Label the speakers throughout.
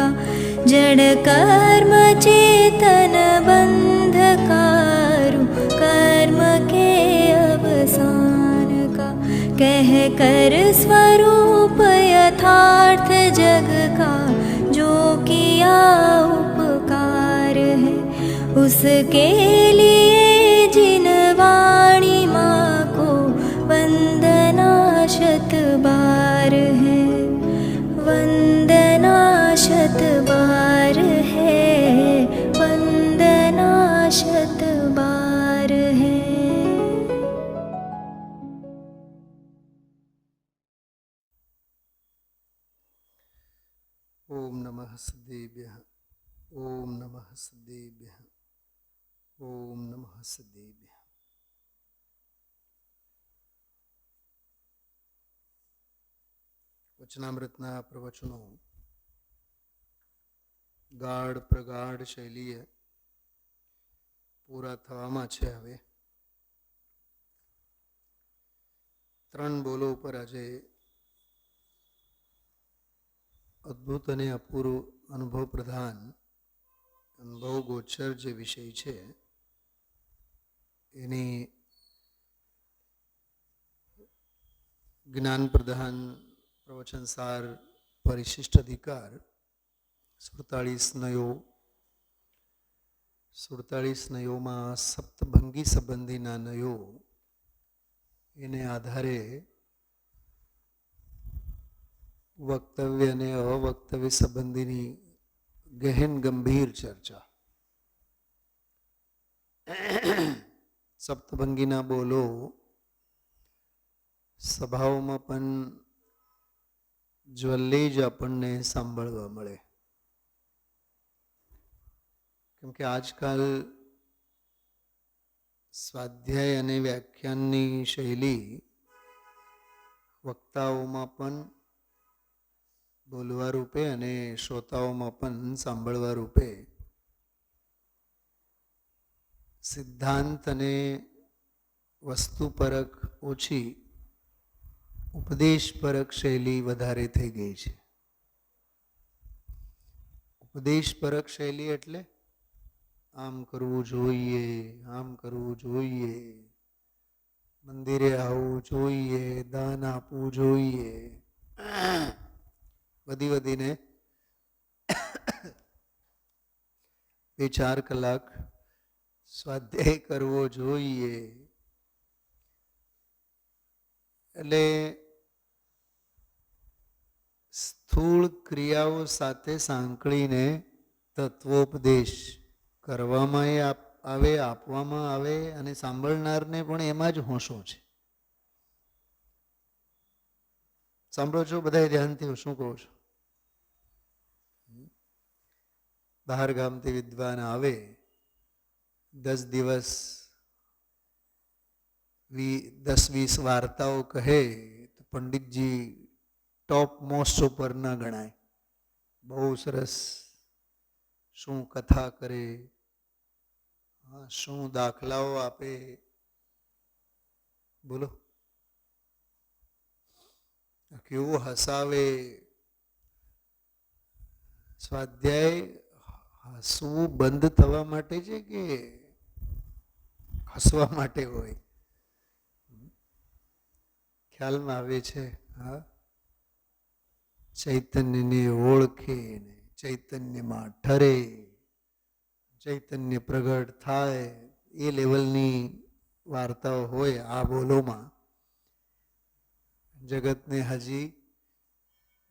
Speaker 1: का जड़ कर्म चेतन बंधकारु कर्म के अवसान का कह कर स्वरूप यथार्थ जग का जो किया उपकार है उसके लिए जिन वाणी माँ को वंदना शत बार है वंदना शत बार है वंदना शत बार है।
Speaker 2: ओम नमः सदेभ्यः ओम नमः सदेभ्यः ओम नमः सदेभ्यः। वचनामृतना प्रवचनो गाढ़ प्रगाढ़ शैलीए पूरा थवामां छे। हवे 3 बोलो पर આજે अद्भुत અને અપૂર્વ અનુભવ પ્રધાન અનુભવ ગોચર જે વિષય છે એની જ્ઞાન પ્રધાન પ્રવચન સાર પરિશિષ્ટ અધિકાર 47 નયોમાં સપ્તભંગી સંબંધીના નયો એને આધારે વક્તવ્ય અને અવક્તવ્ય સંબંધીની ગહેન ગંભીર ચર્ચા. સપ્તભંગીના બોલો સભાઓમાં પણ જ્વલ્લે જ આપણને સાંભળવા મળે. કેમ કે આજકાલ સ્વાધ્યાય અને વ્યાખ્યાનની શૈલી વક્તાઓમાં પણ બોલવા રૂપે અને શ્રોતાઓમાં પણ સાંભળવા રૂપે સિદ્ધાંત અને વસ્તુપરક ઓછી ઉપદેશપરક શૈલી વધારે થઈ ગઈ છે. ઉપદેશપરક શૈલી એટલે આમ કરવું જોઈએ, આમ કરવું જોઈએ, મંદિરે આવવું જોઈએ, દાન આપવું જોઈએ, વધી વધીને 2-4 કલાક સ્વાધ્યાય કરવો જોઈએ. એટલે સ્થૂળ ક્રિયાઓ સાથે સાંકળીને તત્વોપદેશ કરવામાં આવે, આપવામાં આવે અને સાંભળનારને પણ એમાં જ હોંશો છે. સાંભળો છો બધા ધ્યાનથી? હું શું કહું છું? બહાર ગામથી વિદ્વાન આવે, 10 દિવસ 10-20 વાર્તાઓ કહે તો પંડિતજી ટોપ મોસ્ટ ઉપર ના ગણાય. બહુ સરસ શું કથા કરે, શું દાખલાઓ આપે, બોલો કેવું હસાવે. સ્વાધ્યાય હસવું બંધ થવા માટે છે કે હસવા માટે હોય? ખ્યાલમાં આવે છે? હા, ચૈતન્યને ઓળખે ને ચૈતન્યમાં ઠરે, ચૈતન્ય પ્રગટ થાય એ લેવલની વાર્તાઓ હોય આ બોલોમાં. જગતને હજી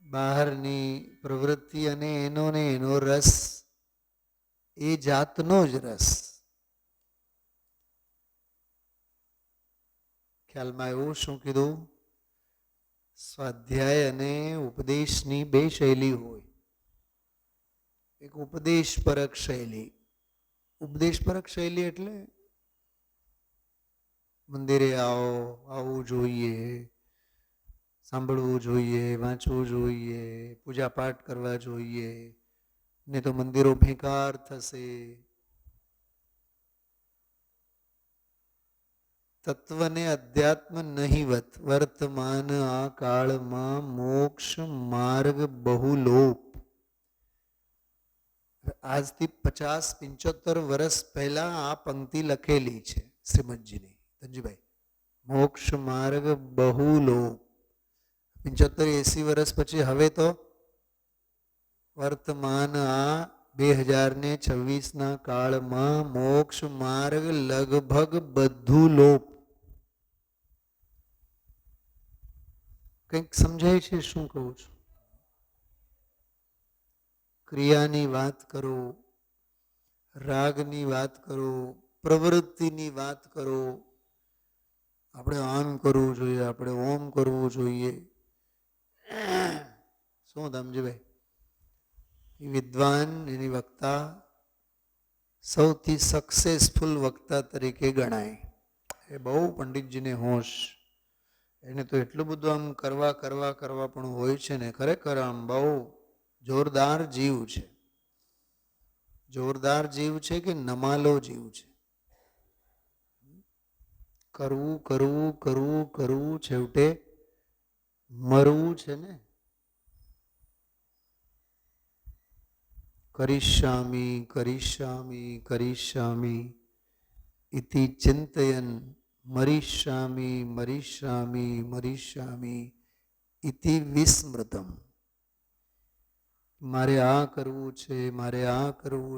Speaker 2: બહારની પ્રવૃત્તિ અને એનો રસ એ જાતનો જ રસ. ખ્યાલમાં એવું શું કીધું? સ્વાધ્યાય અને ઉપદેશની 2 શૈલી હોય. એક ઉપદેશપરક શૈલી. ઉપદેશપરક શૈલી એટલે મંદિરે આવવું જોઈએ, સાંભળવું જોઈએ, વાંચવું જોઈએ, પૂજા પાઠ કરવા જોઈએ, ને તો મંદિરો ભેકાર થશે. તત્વને અધ્યાત્મ નહિવત વર્તમાન આ કાળમાં મોક્ષ માર્ગ બહુલોપ આજથી 50-75 વર્ષ પહેલા આ પંક્તિ લખેલી છે શ્રીમદજીની. ધનજીભાઈ, મોક્ષ માર્ગ બહુલોક. 75-80 વર્ષ પછી હવે તો વર્તમાન આ 2026 કાળમાં મોક્ષ માર્ગ લગભગ બધું લોપ. કંઈક સમજાય છે શું કહું છું? ક્રિયાની વાત કરો, રાગની વાત કરો, પ્રવૃત્તિની વાત કરો. આપણે આમ કરવું જોઈએ, આપણે ઓમ કરવું જોઈએ. શું ધમજીભાઈ? એ વિદ્વાન, એની વક્તા સૌથી સક્સેસફુલ વક્તા તરીકે ગણાય. એ બહુ પંડિતજીને હોશ. એને તો એટલું બધું આમ કરવા પણ હોય છે ને, ખરેખર આમ બહુ જોરદાર જીવ છે. જોરદાર જીવ છે કે નમાલો જીવ છે. કરવું છેવટે મરવું છે ને. કરિષ્યામિ ઇતિ ચિંતયન મરિષ્યામિ ઇતિ વિસ્મૃતમ. મારે આ કરવું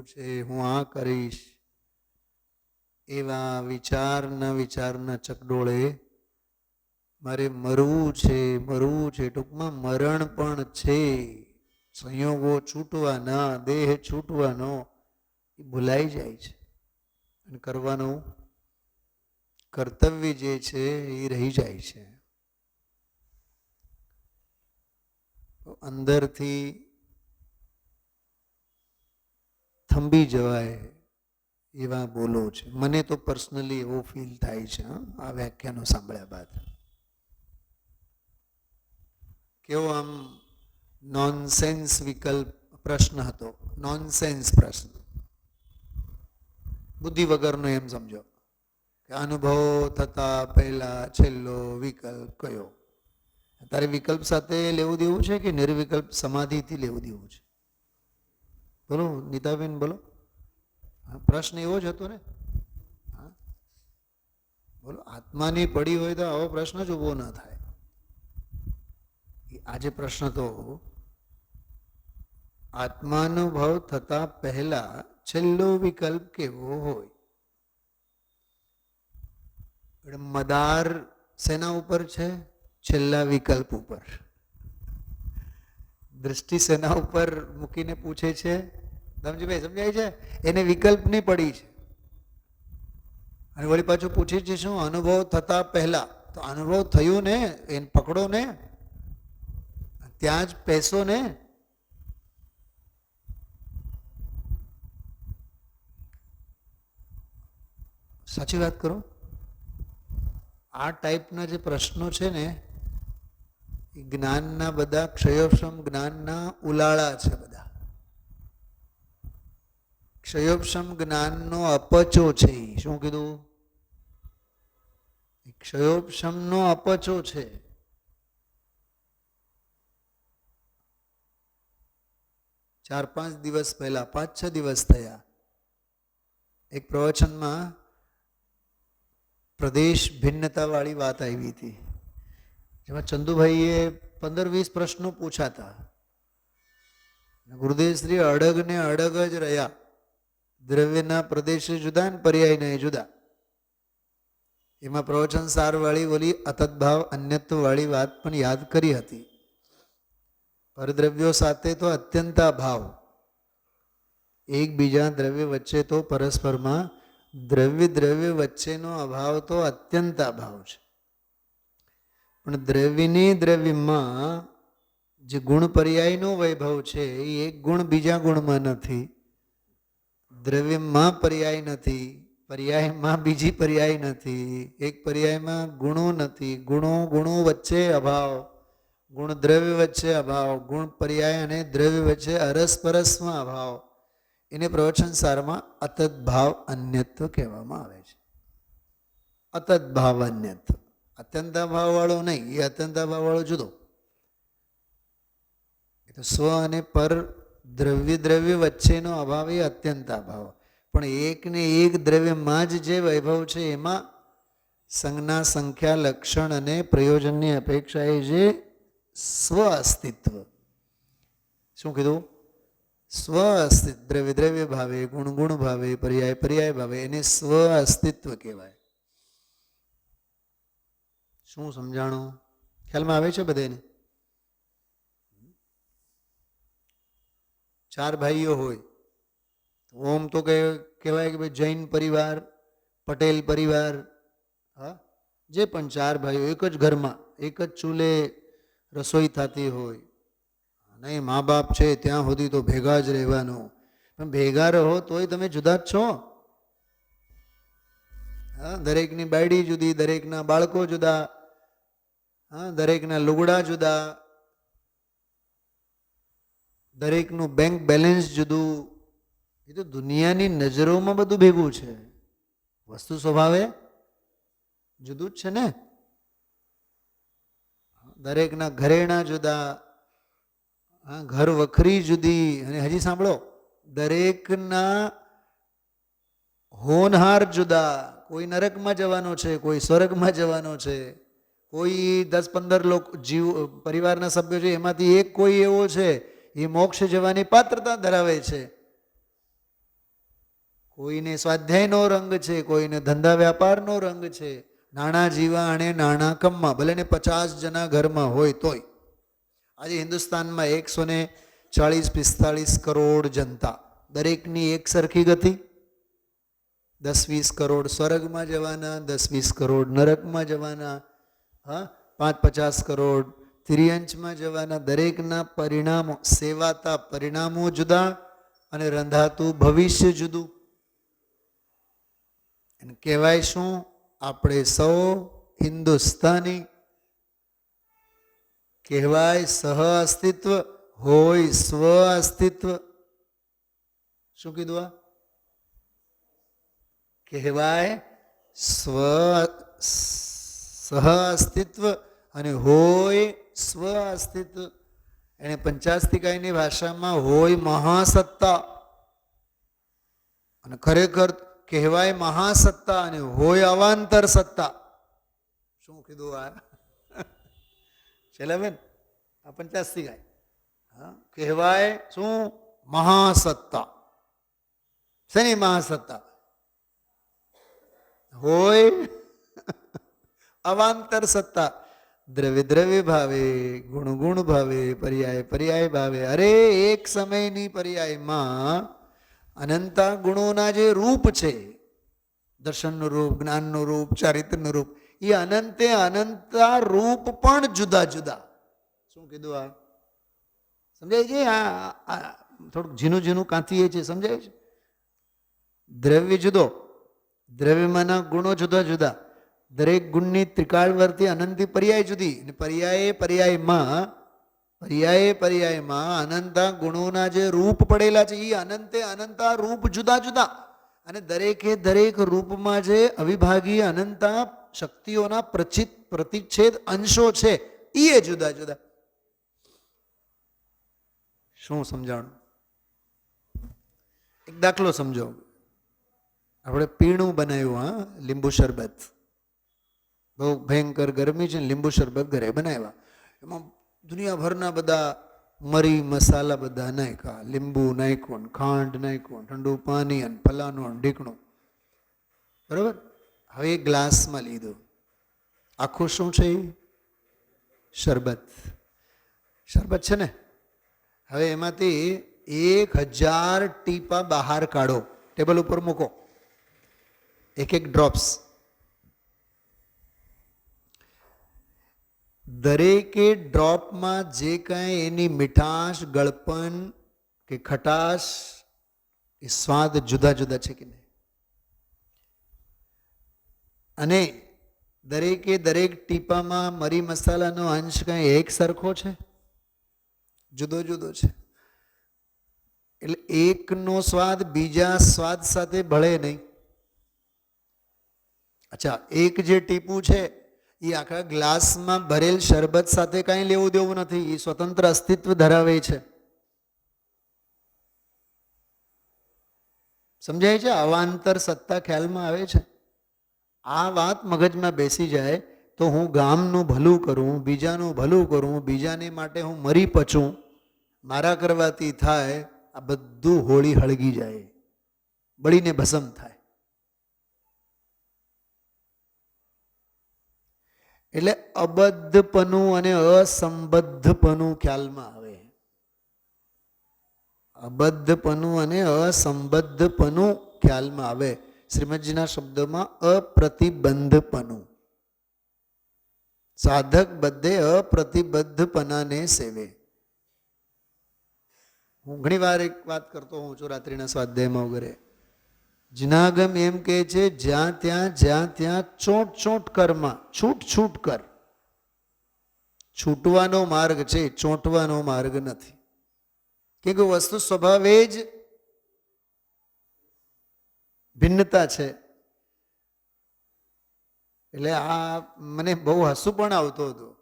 Speaker 2: છે, હું આ કરીશ, એવા વિચારના ચકડોળે મારે મરવું છે. ટૂંકમાં મરણ પણ છે. સંયોગો છૂટવાના, દેહ છૂટવાનો એ ભૂલાઈ જાય છે. અને કરવાનું કર્તવ્ય જે છે એ રહી જાય છે. અંદરથી થંભી જવાય એવા બોલો છે. મને તો પર્સનલી એવો ફીલ થાય છે આ વ્યાખ્યાનો સાંભળ્યા બાદ. કેવો આમ નોનસેન્સ વિકલ્પ પ્રશ્ન હતો. નોનસેન્સ પ્રશ્ન, બુદ્ધિ વગરનો. એમ સમજો કે અનુભવ થતા પહેલા છેલ્લો વિકલ્પ કયો? તારે વિકલ્પ સાથે લેવું દેવું છે કે નિર્વિકલ્પ સમાધિથી લેવું દેવું છે? બોલો નીતાબેન, બોલો. પ્રશ્ન એવો જ હતો ને. બોલો, આત્માની પડી હોય તો આવો પ્રશ્ન જ ઉભો ના થાય. આજે પ્રશ્ન તો આત્માનુભવ થતા પહેલા છેલ્લો વિકલ્પ કેવો હોય? મદાર શેના ઉપર છે? છેલ્લા વિકલ્પ ઉપર. દ્રષ્ટિ શેના ઉપર મૂકીને પૂછે છે? સમજીભાઈ, સમજાય છે? એને વિકલ્પની પડી છે. અને વળી પાછું પૂછે છે શું? અનુભવ થતા પહેલા. તો અનુભવ થયું ને, એને પકડો ને, ત્યાં જ પેસો ને. સાચી વાત કરો. આ ટાઈપના જે પ્રશ્નો છે ને, એ જ્ઞાનના બધા ક્ષયોક્ષમ જ્ઞાનના ઉલાળા છે. બધા ક્ષયોક્ષમ જ્ઞાનનો અપચો છે. શું કીધું? ક્ષયોક્ષમનો અપચો છે. ચાર પાંચ દિવસ પહેલા, 5-6 દિવસ થયા, એક પ્રવચનમાં પ્રદેશ ભિન્નતા વાળી વાત આવી હતી. જેમાં ચંદુભાઈએ 15-20 પ્રશ્નો પૂછાતા. ગુરુદેવશ્રી અડગ ને અડગ જ રહ્યા. દ્રવ્યના પ્રદેશ જુદા ને પર્યાયના જુદા. એમાં પ્રવચન સાર વાળી ઓલી અતદ્ભાવ અન્યત્વ વાળી વાત પણ યાદ કરી હતી. પરદ્રવ્યો સાથે તો અત્યંતા ભાવ, એકબીજા દ્રવ્ય વચ્ચે તો પરસ્પરમાં દ્રવ્ય વચ્ચેનો અભાવ તો અત્યંતા ભાવ છે. પણ દ્રવ્યની દ્રવ્યમાં જે ગુણ પર્યાયનો વૈભવ છે એ એક ગુણ બીજા ગુણમાં નથી. દ્રવ્યમાં પર્યાય નથી, પર્યાયમાં બીજી પર્યાય નથી, એક પર્યાયમાં ગુણો નથી, ગુણો વચ્ચે અભાવ, ગુણ દ્રવ્ય વચ્ચે અભાવ, ગુણ પર્યાય અને દ્રવ્ય વચ્ચે અરસપરસમાં અભાવ. એને પ્રવચન સારમાં અતદ્ભાવ અન્યત્વ કહેવામાં આવે છે. અતદ્ભાવ અન્યત્વ. અત્યંતાભાવ વાળો નહીં, એ અત્યંતાભાવ વાળો જુદો. એ તો સ્વ અને પર દ્રવ્ય દ્રવ્ય વચ્ચેનો અભાવ એ અત્યંત અભાવ. પણ એક ને એક દ્રવ્યમાં જ જે વૈભવ છે એમાં સંજ્ઞા, સંખ્યા, લક્ષણ અને પ્રયોજનની અપેક્ષાએ જે સ્વ અસ્તિત્વ, શું કીધું? સ્વ અસ્તિત્વ. દ્રવ્ય દ્રવ્ય ભાવે, ગુણ ગુણ ભાવે, પર્યાય પર્યાય ભાવે, એને સ્વ અસ્તિત્વ કહેવાય. શું સમજાણું? ખ્યાલમાં આવે છે બધાને? 4 ભાઈઓ હોય, ઓમ તો કહેવાય કે ભાઈ જૈન પરિવાર, પટેલ પરિવાર, હા, જે પણ 4 ભાઈઓ એક જ ઘરમાં એક જ ચૂલે રસોઈ થતી હોય, નહીં મા બાપ છે ત્યાં સુધી તો ભેગા જ રહેવાનું. પણ ભેગા રહો તોય તમે જુદા જ છો. હા, દરેકની બાયડી જુદી, દરેકના બાળકો જુદા, હા, દરેકના લુગડા જુદા, દરેકનું બેંક બેલેન્સ જુદું. એ તો દુનિયાની નજરોમાં બધું ભેગું છે, વસ્તુ સ્વભાવે જુદું જ છે ને. દરેકના ઘરેણા જુદા, હા, ઘર વખરી જુદી. અને હજી સાંભળો, દરેકના હોનહાર જુદા. કોઈ નરકમાં જવાનો છે, કોઈ સ્વર્ગમાં જવાનો છે, કોઈ 10-15 લોકો જીવ પરિવારના સભ્યો છે એમાંથી એક કોઈ એવો છે એ મોક્ષ જવાની પાત્રતા ધરાવે છે. કોઈને સ્વાધ્યાયનો રંગ છે, કોઈને ધંધા વ્યાપારનો રંગ છે. નાણાં જીવા અને નાણાં કમમાં, ભલે ને 50 જણા ઘરમાં હોય તોય. આજે હિન્દુસ્તાનમાં 140-45 કરોડ જનતા, દરેકની એક સરખી ગતિ. 10-20 કરોડ સ્વર્ગમાં જવાના, 10-20 કરોડ નરકમાં જવાના, હા, 5-50 કરોડ તિર્યંચમાં જવાના. દરેકના પરિણામો, સેવાતા પરિણામો જુદા અને રંધાતું ભવિષ્ય જુદું. એને કહેવાય શું? આપણે સૌ હિન્દુસ્તાની. કહેવાય સહ અસ્તિત્વ, હોય સ્વ અસ્તિત્વ. શું કીધું? આ કહેવાય સહ અસ્તિત્વ અને હોય સ્વ અસ્તિત્વ. એને પંચાસ્તિકાયની ભાષામાં હોય મહાસત્તા. અને ખરેખર કહેવાય મહાસત્તા અને હોય અવાંતર સત્તા. શું કીધું? આ ચલાવે ને આ પંચાસ્તિકાય. હા, કહેવાય શું? મહાસત્તા. શેની મહાસત્તા? હોય અવાંતર સત્તા. દ્રવ્ય દ્રવ્ય ભાવે, ગુણ ગુણ ભાવે, પર્યાય પર્યાય ભાવે. અરે એક સમયની પર્યાયમાં અનંતા ગુણોના જે રૂપ છે, દર્શનનું રૂપ, જ્ઞાનનું રૂપ, ચારિત્રનું રૂપ, એ અનંતે અનંતા રૂપ પણ જુદા જુદા. શું કીધું? આ સમજાય છે? આ થોડુંક ઝીનું ઝીનું કાંથીએ છે, સમજાય છે? દ્રવ્ય જુદો, દ્રવ્યમાંના ગુણો જુદા જુદા. દરેક ગુણની ત્રિકાળવર્તી અનંતી પર્યાય જુદી. અને પર્યાયમાં અનંતા ગુણોના જે રૂપ પડેલા છે એ અનંતે અનંતા રૂપ જુદા જુદા. અને દરેકે દરેક રૂપમાં જે અવિભાગી અનંતા શક્તિઓના પ્રતિચ્છેદ અંશો છે એ જુદા જુદા. શું સમજાણું? એક દાખલો સમજો. આપણે પીણું બનાવ્યું, હા, લીંબુ શરબત. બહુ ભયંકર ગરમી છે, લીંબુ શરબત ઘરે બનાવ્યા. એમાં દુનિયાભરના બધા મરી મસાલા બધા નાખ્યા, લીંબુ નાખ્યું, ખાંડ નાખ્યું, ઠંડુ પાણી અને ફલાણું ઢીકણું. બરાબર? હવે એક ગ્લાસમાં લીધું. આખું શું છે? શરબત. શરબત છે ને. હવે એમાંથી 1000 ટીપા બહાર કાઢો, ટેબલ ઉપર મૂકો, એક ડ્રોપ્સ. દરેકે ડ્રોપમાં જે કાંઈ એની મીઠાશ, ગળપણ કે ખટાશ, એ સ્વાદ જુદા જુદા છે કે નહીં? અને દરેકે દરેક ટીપામાં મરી મસાલાનો અંશ કાંઈ એક સરખો છે? જુદો જુદો છે. એટલે એકનો સ્વાદ બીજા સ્વાદ સાથે ભળે નહીં. અચ્છા, એક જે ટીપું છે એ આખા ગ્લાસમાં ભરેલ શરબત સાથે કાંઈ લેવું દેવું નથી, એ સ્વતંત્ર અસ્તિત્વ ધરાવે છે. સમજાય છે? અવાંતર સત્તા ખ્યાલમાં આવે છે. આ વાત મગજમાં બેસી જાય તો હું ગામનું ભલું કરું, બીજાનું ભલું કરું, બીજાને માટે હું મરી પચું, મારા કરવાથી થાય, આ બધું હોળી હળગી જાય, બળીને ભસ્મ થાય. એટલે અબદ્ધપણું અને અસંબદ્ધપણું ખ્યાલમાં આવે. અબદ્ધપણું અને અસંબદ્ધપણું ખ્યાલમાં આવે. શ્રીમદજીના શબ્દોમાં અપ્રતિબંધપણું. સાધક બધે અપ્રતિબદ્ધપણાને સેવે. હું ઘણી વાર એક વાત કરતો હોઉં છું રાત્રિના સ્વાધ્યાયમાં વગેરે. જનાગમ એમ કહે છે, જ્યાં ત્યાં ચોટ કરમાં છૂટ કર. છૂટવાનો માર્ગ છે, ચોંટવાનો માર્ગ નથી. કે વસ્તુ સ્વભાવે જ ભિન્નતા છે. એટલે આ મને બહુ હસવું પણ આવતું હતું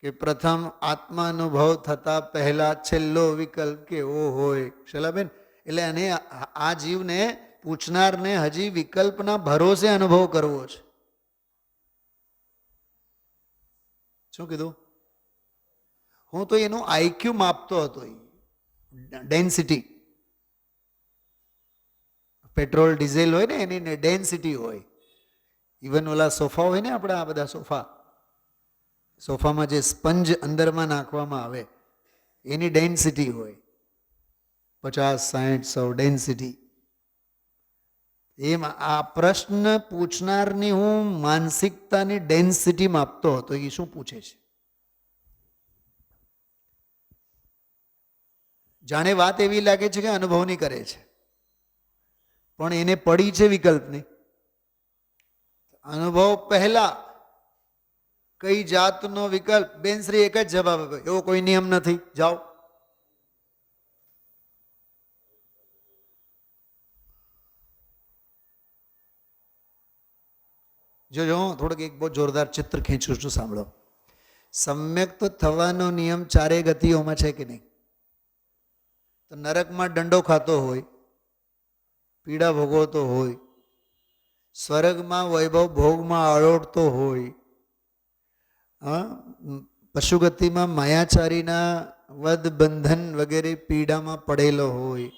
Speaker 2: કે પ્રથમ આત્માનુભવ થતા પહેલા છેલ્લો વિકલ્પ કેવો હોય. શૈલાબેન, એટલે અને આ જીવને પૂછનારને હજી વિકલ્પના ભરોસે અનુભવ કરવો છે. શું કીધું? હું તો એનું આઈક્યુ માપતો હતો, ડેન્સિટી. પેટ્રોલ ડીઝલ હોય ને એની ડેન્સિટી હોય. ઇવન ઓલા સોફા હોય ને, આપણે આ બધા સોફામાં જે સ્પંજ અંદરમાં નાખવામાં આવે એની ડેન્સિટી હોય 50-60-100 ડેન્સિટી. એમ આ પ્રશ્ન પૂછનારની હું માનસિકતાની ડેન્સિટી માપતો હતો. એ શું પૂછે છે? જાણે વાત એવી લાગે છે કે અનુભવની કરે છે, પણ એને પડી છે વિકલ્પની. અનુભવ પહેલા કઈ જાતનો વિકલ્પ? બેનશ્રી એક જ જવાબ આપે, એવો કોઈ નિયમ નથી, જાઓ. જો થોડુંક એક બહુ જોરદાર ચિત્ર ખેંચું છું, સાંભળો. સમ્યક તો થવાનો નિયમ ચારે ગતિઓમાં છે કે નહીં? તો નરકમાં દંડો ખાતો હોય, પીડા ભોગવતો હોય, સ્વર્ગમાં વૈભવ ભોગમાં આળોટતો હોય, પશુગતિમાં માયાચારીના વદ બંધન વગેરે પીડામાં પડેલો હોય,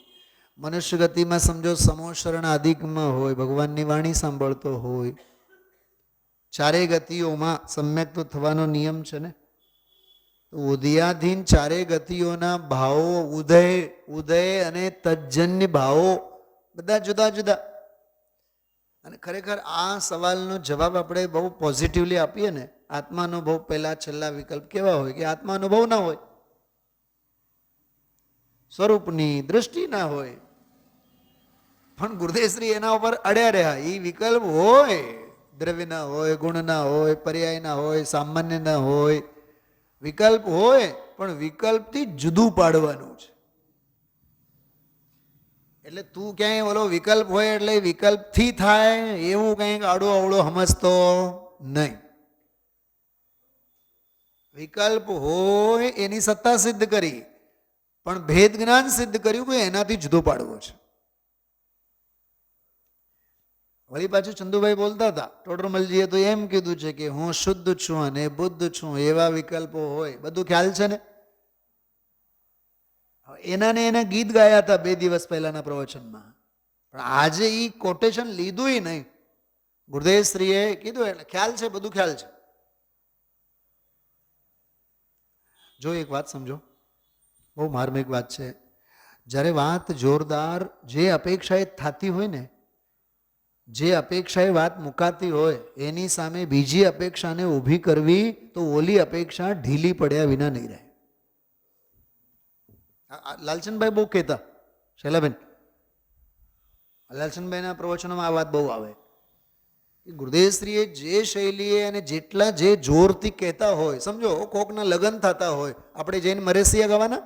Speaker 2: મનુષ્ય ગતિમાં સમજો સમોશરણ આદિકમાં હોય, ભગવાનની વાણી સાંભળતો હોય. ચારે ગતિઓમાં સમ્યક તો થવાનો નિયમ છે ને. તો ઉદયાધીન ચારે ગતિઓના ભાવો, ઉદય અને તજ્જન્ય ભાવો બધા જુદા જુદા. અને ખરેખર આ સવાલનો જવાબ આપણે બહુ પોઝિટિવલી આપીએ ને, આત્માનુભવ પહેલા છેલ્લા વિકલ્પ કેવા હોય? કે આત્માનુભવ ના હોય, સ્વરૂપની દૃષ્ટિ ના હોય. પણ ગુરુદેવશ્રી એના ઉપર અડ્યા રહ્યા. એ વિકલ્પ હોય, દ્રવ્ય ના હોય, ગુણ ના હોય, પર્યાય ના હોય, સામાન્ય ના હોય. વિકલ્પ હોય, પણ વિકલ્પથી જુદું પાડવાનું છે. એટલે તું ક્યાંય ઓલો વિકલ્પ હોય એટલે વિકલ્પથી થાય એવું કંઈક આડો અવળો સમજતો નહીં. વિકલ્પ હોય એની સત્તા સિદ્ધ કરી, પણ ભેદ જ્ઞાન સિદ્ધ કર્યું કે એનાથી જુદો પાડવો છે. વળી પાછું ચંદુભાઈ બોલતા હતા, ટોડરમલજીએ તો એમ કીધું છે કે હું શુદ્ધ છું અને બુદ્ધ છું, એવા વિકલ્પો હોય. બધું ખ્યાલ છે ને? એના ગીત ગાયા હતા 2 દિવસ પહેલાના પ્રવચનમાં, પણ આજે એ કોટેશન લીધું નહીં. ગુરુદેવશ્રીએ કીધું એટલે ખ્યાલ છે, બધું ખ્યાલ છે. જો એક વાત સમજો, બહુ માર્મિક વાત છે. જ્યારે વાત જોરદાર જે અપેક્ષાએ થતી હોય ને, જે અપેક્ષાએ વાત મુકાતી હોય એની સામે બીજી અપેક્ષાને ઊભી કરવી તો ઓલી અપેક્ષા ઢીલી પડ્યા વિના નહીં રહે. લાલચંદભાઈ બહુ કહેતા, શૈલાબેન, લાલચંદભાઈના પ્રવચનોમાં આ વાત બહુ આવે. ગુરુદેવશ્રીએ જે શૈલીએ અને જેટલા જે જોરથી કહેતા હોય, સમજો કોકના લગ્ન થતા હોય, આપણે જઈને મરેસિયા ગાવાના?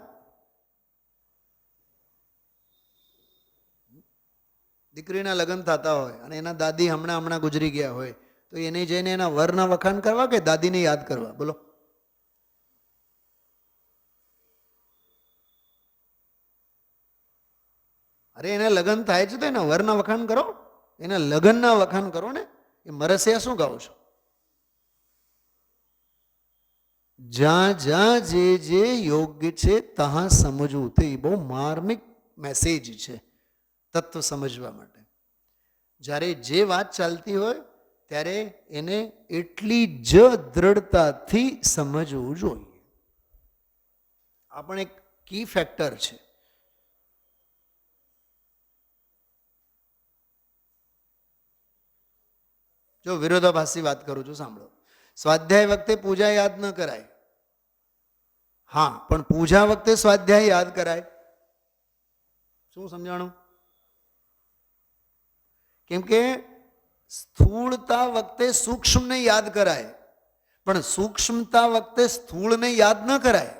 Speaker 2: દીકરીના લગ્ન થતા હોય અને એના દાદી હમણાં ગુજરી ગયા હોય, તો એને જઈને એના વરના વખાણ કરવા કે દાદીને યાદ કરવા? બોલો. અરે એના લગ્ન થાય છે તો એના વરના વખાણ કરો, એના લગ્નના વખાણ કરો ને. એ મરસિયા શું ગાઓ છો? જ્યાં જ્યાં જે જે યોગ્ય છે ત્યાં સમજવું. તે બહુ માર્મિક મેસેજ છે તત્વ સમજવા માટે. જ્યારે જે વાત ચાલતી હોય ત્યારે એને એટલી જ દ્રઢતાથી સમજવું જોઈએ. આ પણ એક કી ફેક્ટર છે. જો વિરોધાભાસી વાત કરું છું, સાંભળો. સ્વાધ્યાય વખતે પૂજા યાદ ન કરાય. હા, પણ પૂજા વખતે સ્વાધ્યાય યાદ કરાય. શું સમજાણું? કેમ કે સ્થૂળતા વખતે સૂક્ષ્મને યાદ કરાય, પણ સૂક્ષ્મતા વખતે સ્થૂળને યાદ ન કરાય.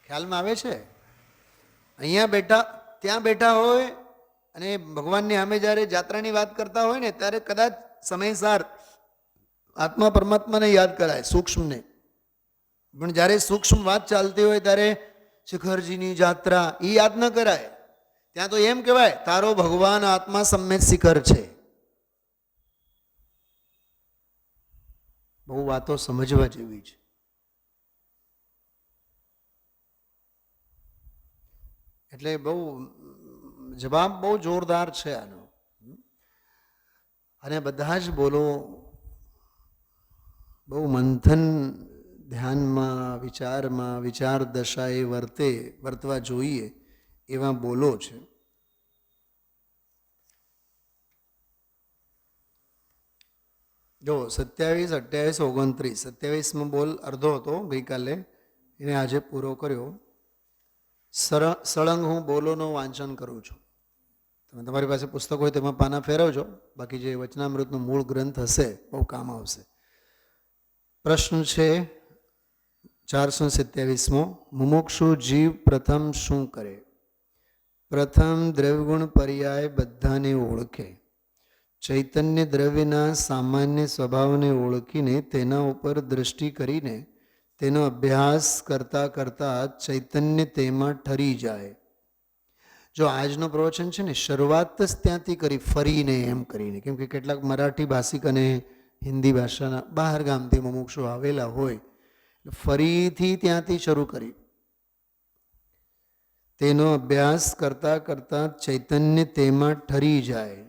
Speaker 2: ખ્યાલમાં આવે છે? અહીંયા બેઠા ત્યાં બેઠા હોય અને ભગવાનની સામે જ્યારે જાત્રાની વાત કરતા હોય ને ત્યારે કદાચ સમયસાર આત્મા પરમાત્માને યાદ કરાય, સૂક્ષ્મને. પણ જ્યારે સૂક્ષ્મ વાત ચાલતી હોય ત્યારે શિખરજીની જાત્રા એ યાદ ન કરાય. ત્યાં તો એમ કહેવાય તારો ભગવાન આત્મા સમ્યક શિખર છે. બહુ વાતો સમજવા જેવી છે. એટલે બહુ જવાબ બહુ જોરદાર છે આનો. અને બધા જ બોલો બહુ મંથન ધ્યાનમાં, વિચારમાં, વિચાર દશાએ વર્તવા જોઈએ એવા બોલો છે. જો 27, 28, 29, 27માં બોલ અડધો હતો ગઈકાલે, એને આજે પૂરો કર્યો. સળંગ હું બોલોનું વાંચન કરું છું. તમે તમારી પાસે પુસ્તક હોય તેમાં પાના ફેરવજો, બાકી જે વચનામૃતનો મૂળ ગ્રંથ હશે બહુ કામ આવશે. પ્રશ્ન છે 427મો. મુમુક્ષુ જીવ પ્રથમ શું કરે? પ્રથમ દ્રવ્યગુણ પર્યાય બધાને ઓળખે. ચૈતન્ય દ્રવ્યના સામાન્ય સ્વભાવને ઓળખીને તેના ઉપર દૃષ્ટિ કરીને તેનો અભ્યાસ કરતાં કરતાં ચૈતન્ય તેમાં ઠરી જાય. જો આજનો પ્રવચન છે ને શરૂઆત જ ત્યાંથી કરી, ફરીને એમ કરીને. કેમ કે કેટલાક મરાઠી ભાષિક અને હિન્દી ભાષાના બહાર ગામથી મુમુક્ષુ આવેલા હોય, ફરીથી ત્યાંથી શરૂ કરી. તેનો અભ્યાસ કરતાં કરતાં ચૈતન્ય તેમાં ઠરી જાય.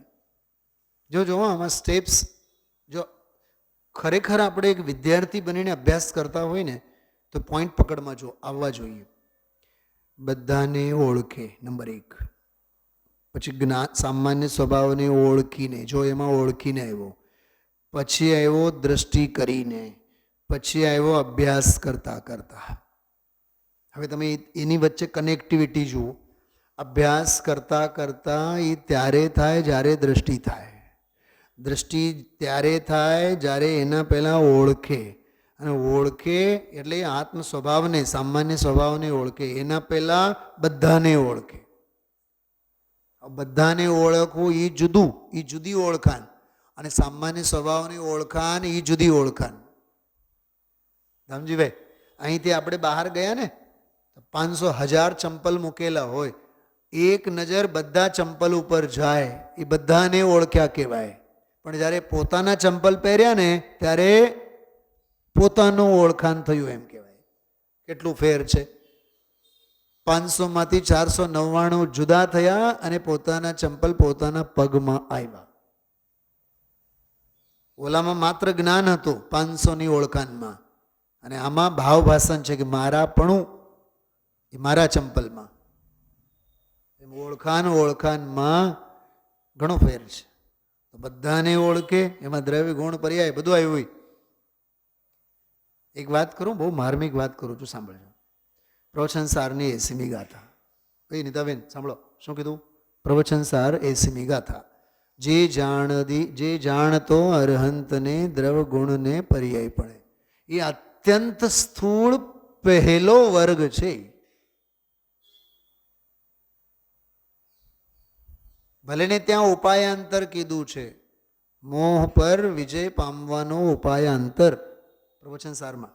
Speaker 2: જો આમાં સ્ટેપ્સ, જો ખરેખર આપણે એક વિદ્યાર્થી બનીને અભ્યાસ કરતા હોય ને તો પોઈન્ટ પકડમાં આવવા જોઈએ. બધાને ઓળખે, નંબર 1. પછી જ્ઞાન, સામાન્ય સ્વભાવને ઓળખીને, જો એમાં ઓળખીને આવ્યો. પછી આવ્યો દ્રષ્ટિ કરીને, પછી આવ્યો અભ્યાસ કરતા કરતા. હવે તમે એની વચ્ચે કનેક્ટિવિટી જુઓ. અભ્યાસ કરતા કરતા એ ત્યારે થાય જ્યારે દ્રષ્ટિ થાય. દ્રષ્ટિ ત્યારે થાય જ્યારે એના પહેલાં ઓળખે. અને ઓળખે એટલે આત્મ સ્વભાવને, સામાન્ય સ્વભાવને ઓળખે. એના પહેલાં બધાને ઓળખે. બધાને ઓળખવું એ જુદું, એ જુદી ઓળખાણ. અને સામાન્ય સ્વભાવની ઓળખાણ એ જુદી ઓળખાણ. સમજીભાઈ, અહીંથી આપણે બહાર ગયા ને 500,000 ચંપલ મૂકેલા હોય, એક નજર બધા ચંપલ ઉપર જાય, એ બધાને ઓળખ્યા કહેવાય. પણ જ્યારે પોતાના ચંપલ પહેર્યા ને ત્યારે પોતાનું ઓળખાણ થયું એમ કહેવાય. કેટલું ફેર છે! 500માંથી 499 જુદા થયા અને પોતાના ચંપલ પોતાના પગમાં આવ્યા. ઓલામાં માત્ર જ્ઞાન હતું 500ની ઓળખાણમાં, અને આમાં ભાવભાષણ છે કે મારા પણું એ મારા ચંપલમાં. એમ ઓળખાણમાં ઘણો ફેર છે. તો બધાને ઓળખે, એમાં દ્રવ્ય ગુણ પર્યાય બધું આવ્યું હોય. એક વાત કરું, બહુ માર્મિક વાત કરું છું, સાંભળજો. પ્રવચન સારની 80મી ગાથા. કઈ નીતાબેન સાંભળો, શું કીધું? પ્રવચન સાર 80મી ગાથા. જે જાણતો અરહંતને દ્રવ ગુણને પર્યાય પડે. એ અત્યંત સ્થૂળ પહેલો વર્ગ છે. ભલે ને ત્યાં ઉપાયાંતર કીધું છે, મોહ પર વિજય પામવાનો ઉપાયાંતર પ્રવચન સારમાં,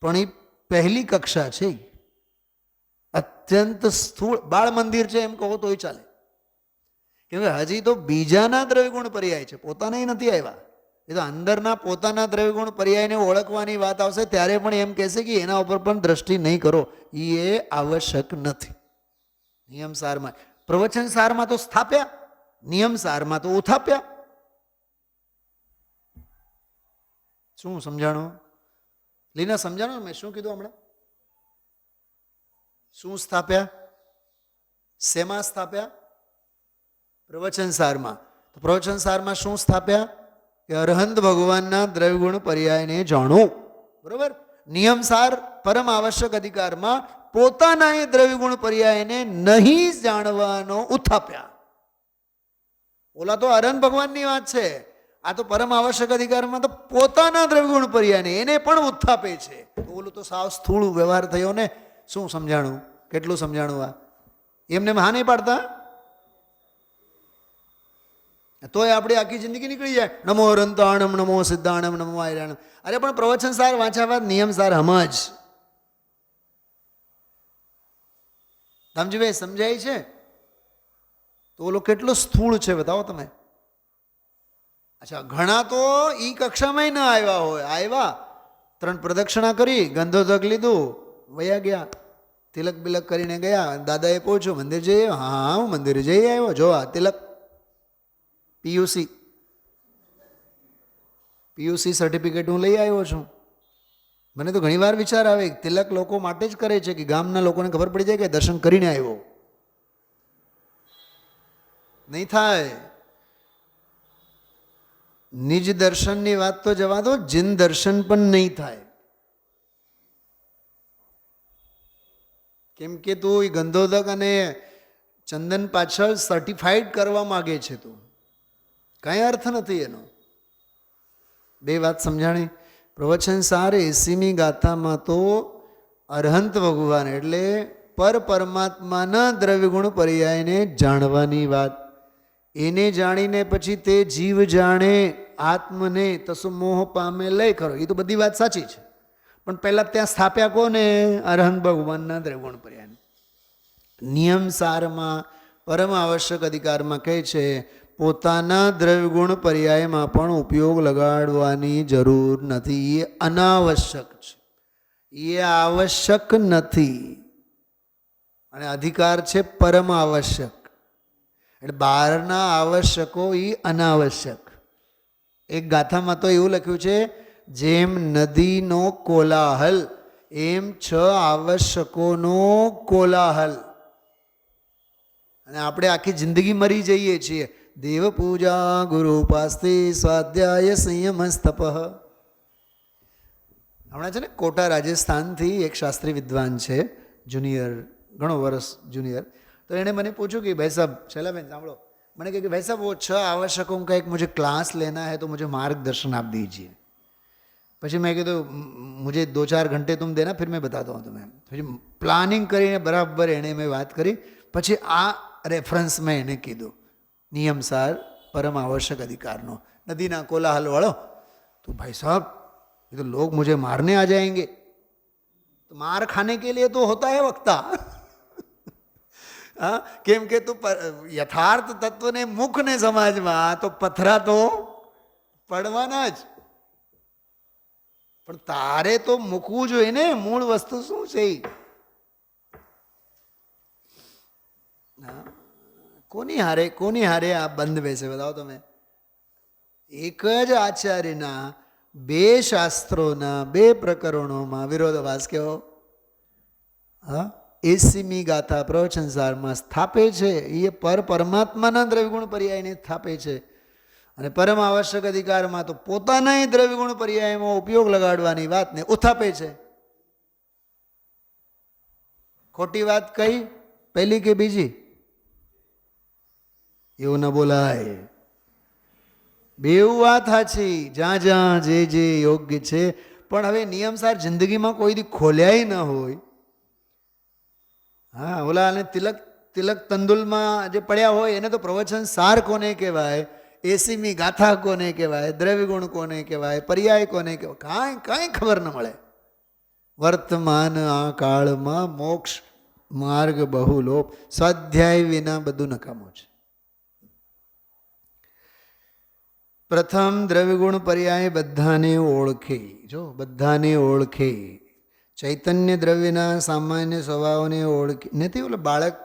Speaker 2: પણ એ પહેલી કક્ષા છે. અત્યંત સ્થૂળ બાળ મંદિર છે એમ કહો તોય ચાલે, કેમ કે હજી તો બીજાના દ્રવ્યગુણ પર્યાય છે, પોતાના નથી આવ્યા. એ તો અંદરના પોતાના દ્રવ્યગુણ પર્યાયને ઓળખવાની વાત આવશે ત્યારે પણ એમ કહેશે કે એના ઉપર પણ દ્રષ્ટિ નહીં કરો, એ આવશ્યક નથી. નિયમ સારમાં પ્રવચન સારમાં તો સ્થાપ્યા, નિયમ સારમાં તો ઉથાપ્યા. શું સમજાણું લીના? સમજાણું મેં શું કીધું હમણાં? શું સ્થાપ્યા? શેમાં સ્થાપ્યા? પ્રવચન સારમાં. તો પ્રવચન સારમાં શું સ્થાપ્યા? કે અરહંત ભગવાનના દ્રવ્યગુણ પર્યાયને જાણો. બરોબર. નિયમ સાર પરમ આવશ્યક અધિકારમાં પોતાના એ દ્રવ્યગુણ પર્યાયને નહીં જાણવાનો ઉથાપ્યા. ઓલા તો અરહંત ભગવાનની વાત છે, આ તો પરમ આવશ્યક અધિકારમાં તો પોતાના દ્રવ્યગુણ પર્યાયને એને પણ ઉત્થાપે છે. તો ઓલું તો સાવ સ્થૂળ વ્યવહાર થયો ને. શું સમજાણું? કેટલું સમજાણું? આ એમને હા નહીં પાડતા તોય આપણે આખી જિંદગી નીકળી જાય. નમો અરંતાણમ, નમો સિદ્ધાણમ, નમો આયરાણમ. અરે પણ પ્રવચન સાર વાંચ્યા બાદ નિયમ સાર સમજ. રામજીભાઈ સમજાય છે? તો ઓલો કેટલો સ્થૂળ છે બતાવો તમે. અચ્છા, ઘણા તો ઈ કક્ષામાં ન આવ્યા હોય, આવ્યા 3 પ્રદક્ષિણા કરી, ગંધોદક લીધું, વયા ગયા, તિલક બિલક કરીને ગયા. દાદાએ પૂછ્યું મંદિર જઈ આવ્યો? હા હું મંદિરે જઈ આવ્યો. જો આ તિલક પીયુસી સર્ટિફિકેટ હું લઈ આવ્યો છું. મને તો ઘણી વાર વિચાર આવે તિલક લોકો માટે જ કરે છે કે ગામના લોકોને ખબર પડી જાય કે દર્શન કરીને આવ્યો. નહીં થાય. નિજ દર્શનની વાત તો જવા દો, જીન દર્શન પણ નહીં થાય. કેમ કે તું એ ગંધોદક અને ચંદન પાછળ સર્ટિફાઈડ કરવા માગે છે, તું કઈ અર્થ નથી એનો. 2 વાત સમજાણી. પ્રવચન સાર 80મી ગાથામાં તો અરહંત ભગવાન એટલે પરમાત્માના દ્રવ્યગુણ પર્યાયને જાણવાની વાત. એને જાણીને પછી તે જીવ જાણે આત્મને તસો મોહ પામે લય કરો. એ તો બધી વાત સાચી છે, પણ પહેલા ત્યાં સ્થાપ્યા કોને? અરહંત ભગવાનના દ્રવ્યગુણ પર્યાય. નિયમ સારમાં પરમ આવશ્યક અધિકારમાં કહે છે પોતાના દ્રવ્યગુણ પર્યાયમાં પણ ઉપયોગ લગાડવાની જરૂર નથી. એ અનાવશ્યક છે, એ આવશ્યક નથી. અને અધિકાર છે પરમ આવશ્યક. એટલે બહારના આવશ્યકો એ અનાવશ્યક. એક ગાથામાં તો એવું લખ્યું છે જેમ નદીનો કોલાહલ એમ 6 આવશ્યકોનો કોલાહલ. અને આપણે આખી જિંદગી મરી જઈએ છીએ. દેવ પૂજા, ગુરુ ઉપાસ્તિ, સ્વાધ્યાય, સંયમ, તપ. હમણાં છે ને કોટા રાજસ્થાનથી એક શાસ્ત્રી વિદ્વાન છે, જુનિયર, ઘણો વર્ષ જુનિયર. તો એણે મને પૂછ્યું कि भाई साहब, शैलाबेन સાંભળો, मैंने कहा कि भाई साहब वो 6 आवश्यकों का एक मुझे क्लास लेना है तो मुझे मार्गदर्शन आप दीजिए. પછી મેં કીધું मुझे 2-4 घंटे तुम देना फिर मैं बताता हूँ तुम्हें. પછી પ્લાનિંગ કરીને બરાબર એણે મેં વાત કરી. પછી આ રેફરન્સમાં એણે કીધું નિયમ સાર परम आवश्यक अधिकारનો, નદીના કોલાહલ વાળો. तो भाई साहब ये तो लोग मुझे मारने आ जाएंगे. तो मार खाने के लिए तो होता है वक्ता. हाँ, केम के तू यथार्थ तत्व ने मुख ने समाजમાં તો પથરા તો પડવાના જ. પણ તારે તો મૂકવું જોઈએ ને મૂળ વસ્તુ શું છે. કોની હારે આ બંધ બેસે બતાવો તમે. એક જ આચાર્યના 2 શાસ્ત્રોના 2 પ્રકરણોમાં વિરોધાભાસ કેવો. હા, 80મી ગાથા પ્રવચન સારમાં સ્થાપે છે એ પરમાત્માના દ્રવ્યગુણ પર્યાયને સ્થાપે છે. અને પરમ આવશ્યક અધિકારમાં તો પોતાના દ્રવ્યગુણ પર્યાયમાં ઉપયોગ લગાડવાની વાતને ઉથાપે છે. ખોટી વાત કઈ, પહેલી કે બીજી? એવું ન બોલાય. બેઉ વાત સાચી, જ્યાં જ્યાં જે યોગ્ય છે. પણ હવે નિયમસાર જિંદગીમાં કોઈ દી ખોલ્યાય ન હોય. હા, ઓલા અને તિલક તંદુલમાં જે પડ્યા હોય એને તો પ્રવચન સાર કોને કહેવાય, 80મી ગાથા કોને કહેવાય, દ્રવ્યગુણ કોને કહેવાય, પર્યાય કોને કહેવાય, કાંઈ ખબર ન મળે. વર્તમાન આ કાળમાં માર્ગ બહુ લોપ. સ્વાધ્યાય વિના બધું નકામું છે. પ્રથમ દ્રવ્યગુણ પર્યાય બધાને ઓળખે. જો બધાને ઓળખે. ચૈતન્ય દ્રવ્યના સામાન્ય સ્વભાવને ઓળખે. નથી ઓલો બાળક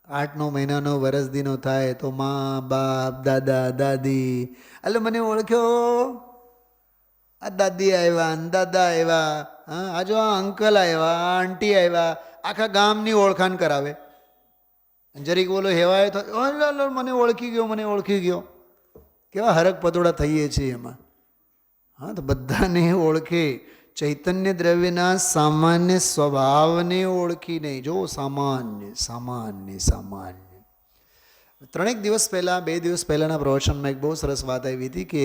Speaker 2: 8-9 મહિનાનો વરસ દીનો થાય તો મા બાપ દાદા દાદી એટલે મને ઓળખ્યો, આ દાદી આવ્યા ને દાદા આવ્યા, હા આ જો આ અંકલ આવ્યા, આ આંટી આવ્યા, આખા ગામની ઓળખાણ કરાવે. જરીક બોલો હેવાય તો મને ઓળખી ગયો, મને ઓળખી ગયો. કેવા હરક પતોડા થઈએ છીએ એમાં. હા તો બધાને ઓળખે. ચૈતન્ય દ્રવ્યના સામાન્ય સ્વભાવને ઓળખી નહીં. જો સામાન્ય સામાન્ય સામાન્ય. 3 દિવસ પહેલાં 2 દિવસ પહેલાંના પ્રવચનમાં એક બહુ સરસ વાત આવી હતી કે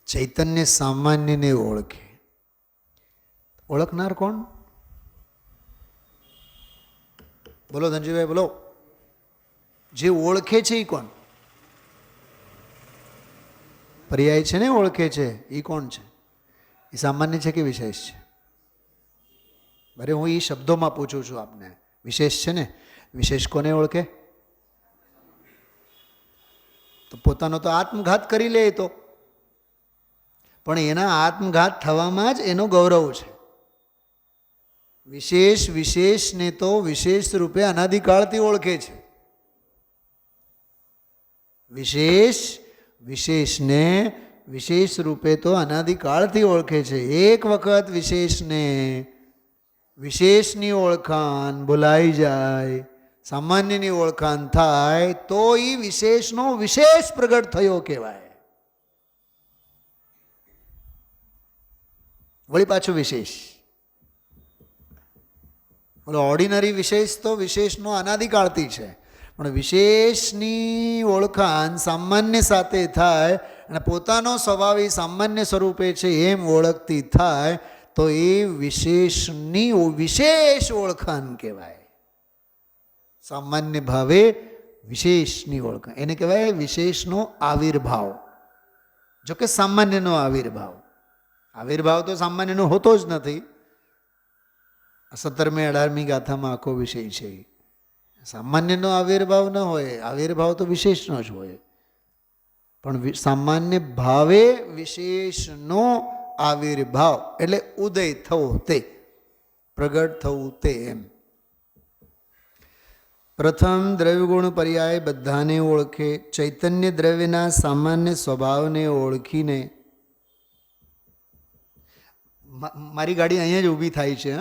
Speaker 2: ચૈતન્ય સામાન્યને ઓળખે. ઓળખનાર કોણ? બોલો ધનજીભાઈ બોલો. જે ઓળખે છે એ કોણ? પર્યાય છે ને ઓળખે છે એ કોણ છે? એ સામાન્ય છે કે વિશેષ છે? અરે હું એ શબ્દોમાં પૂછું છું આપને. વિશેષ છે ને. વિશેષ કોને ઓળખે? તો પોતાનો તો આત્મઘાત કરી લે તો, પણ એના આત્મઘાત થવામાં જ એનો ગૌરવ છે. વિશેષ વિશેષને તો વિશેષ રૂપે અનાદિકાળથી ઓળખે છે. વિશેષ વિશેષને વિશેષ રૂપે તો અનાદિકાળથી ઓળખે છે. એક વખત વિશેષને વિશેષની ઓળખાણ ભૂલાઈ જાય, સામાન્યની ઓળખાણ થાય તો એ વિશેષનો વિશેષ પ્રગટ થયો કહેવાય. વળી પાછું વિશેષ. બોલો ઓર્ડિનરી વિશેષ તો વિશેષનો અનાદિકાળથી છે, પણ વિશેષની ઓળખાણ સામાન્ય સાથે થાય અને પોતાનો સ્વભાવ એ સામાન્ય સ્વરૂપે છે એમ ઓળખતી થાય તો એ વિશેષની વિશેષ ઓળખાણ કહેવાય. સામાન્ય ભાવે વિશેષની ઓળખાણ એને કહેવાય વિશેષનો આવિર્ભાવ. જોકે સામાન્યનો આવિર્ભાવ. આવિર્ભાવ તો સામાન્યનો હોતો જ નથી. 17મી 18મી ગાથામાં આખો વિષય છે. સામાન્યનો આવિર્ભાવ ન હોય, આવિર્ભાવ તો વિશેષનો જ હોય. પણ સામાન્ય ભાવે વિશેષનો આવિર્ભાવ એટલે ઉદય થવો તે, પ્રગટ થવું તે એમ. પ્રથમ દ્રવ્યગુણ પર્યાય બધાને ઓળખે. ચૈતન્ય દ્રવ્યના સામાન્ય સ્વભાવને ઓળખીને. મારી ગાડી અહીંયા જ ઊભી થાય છે.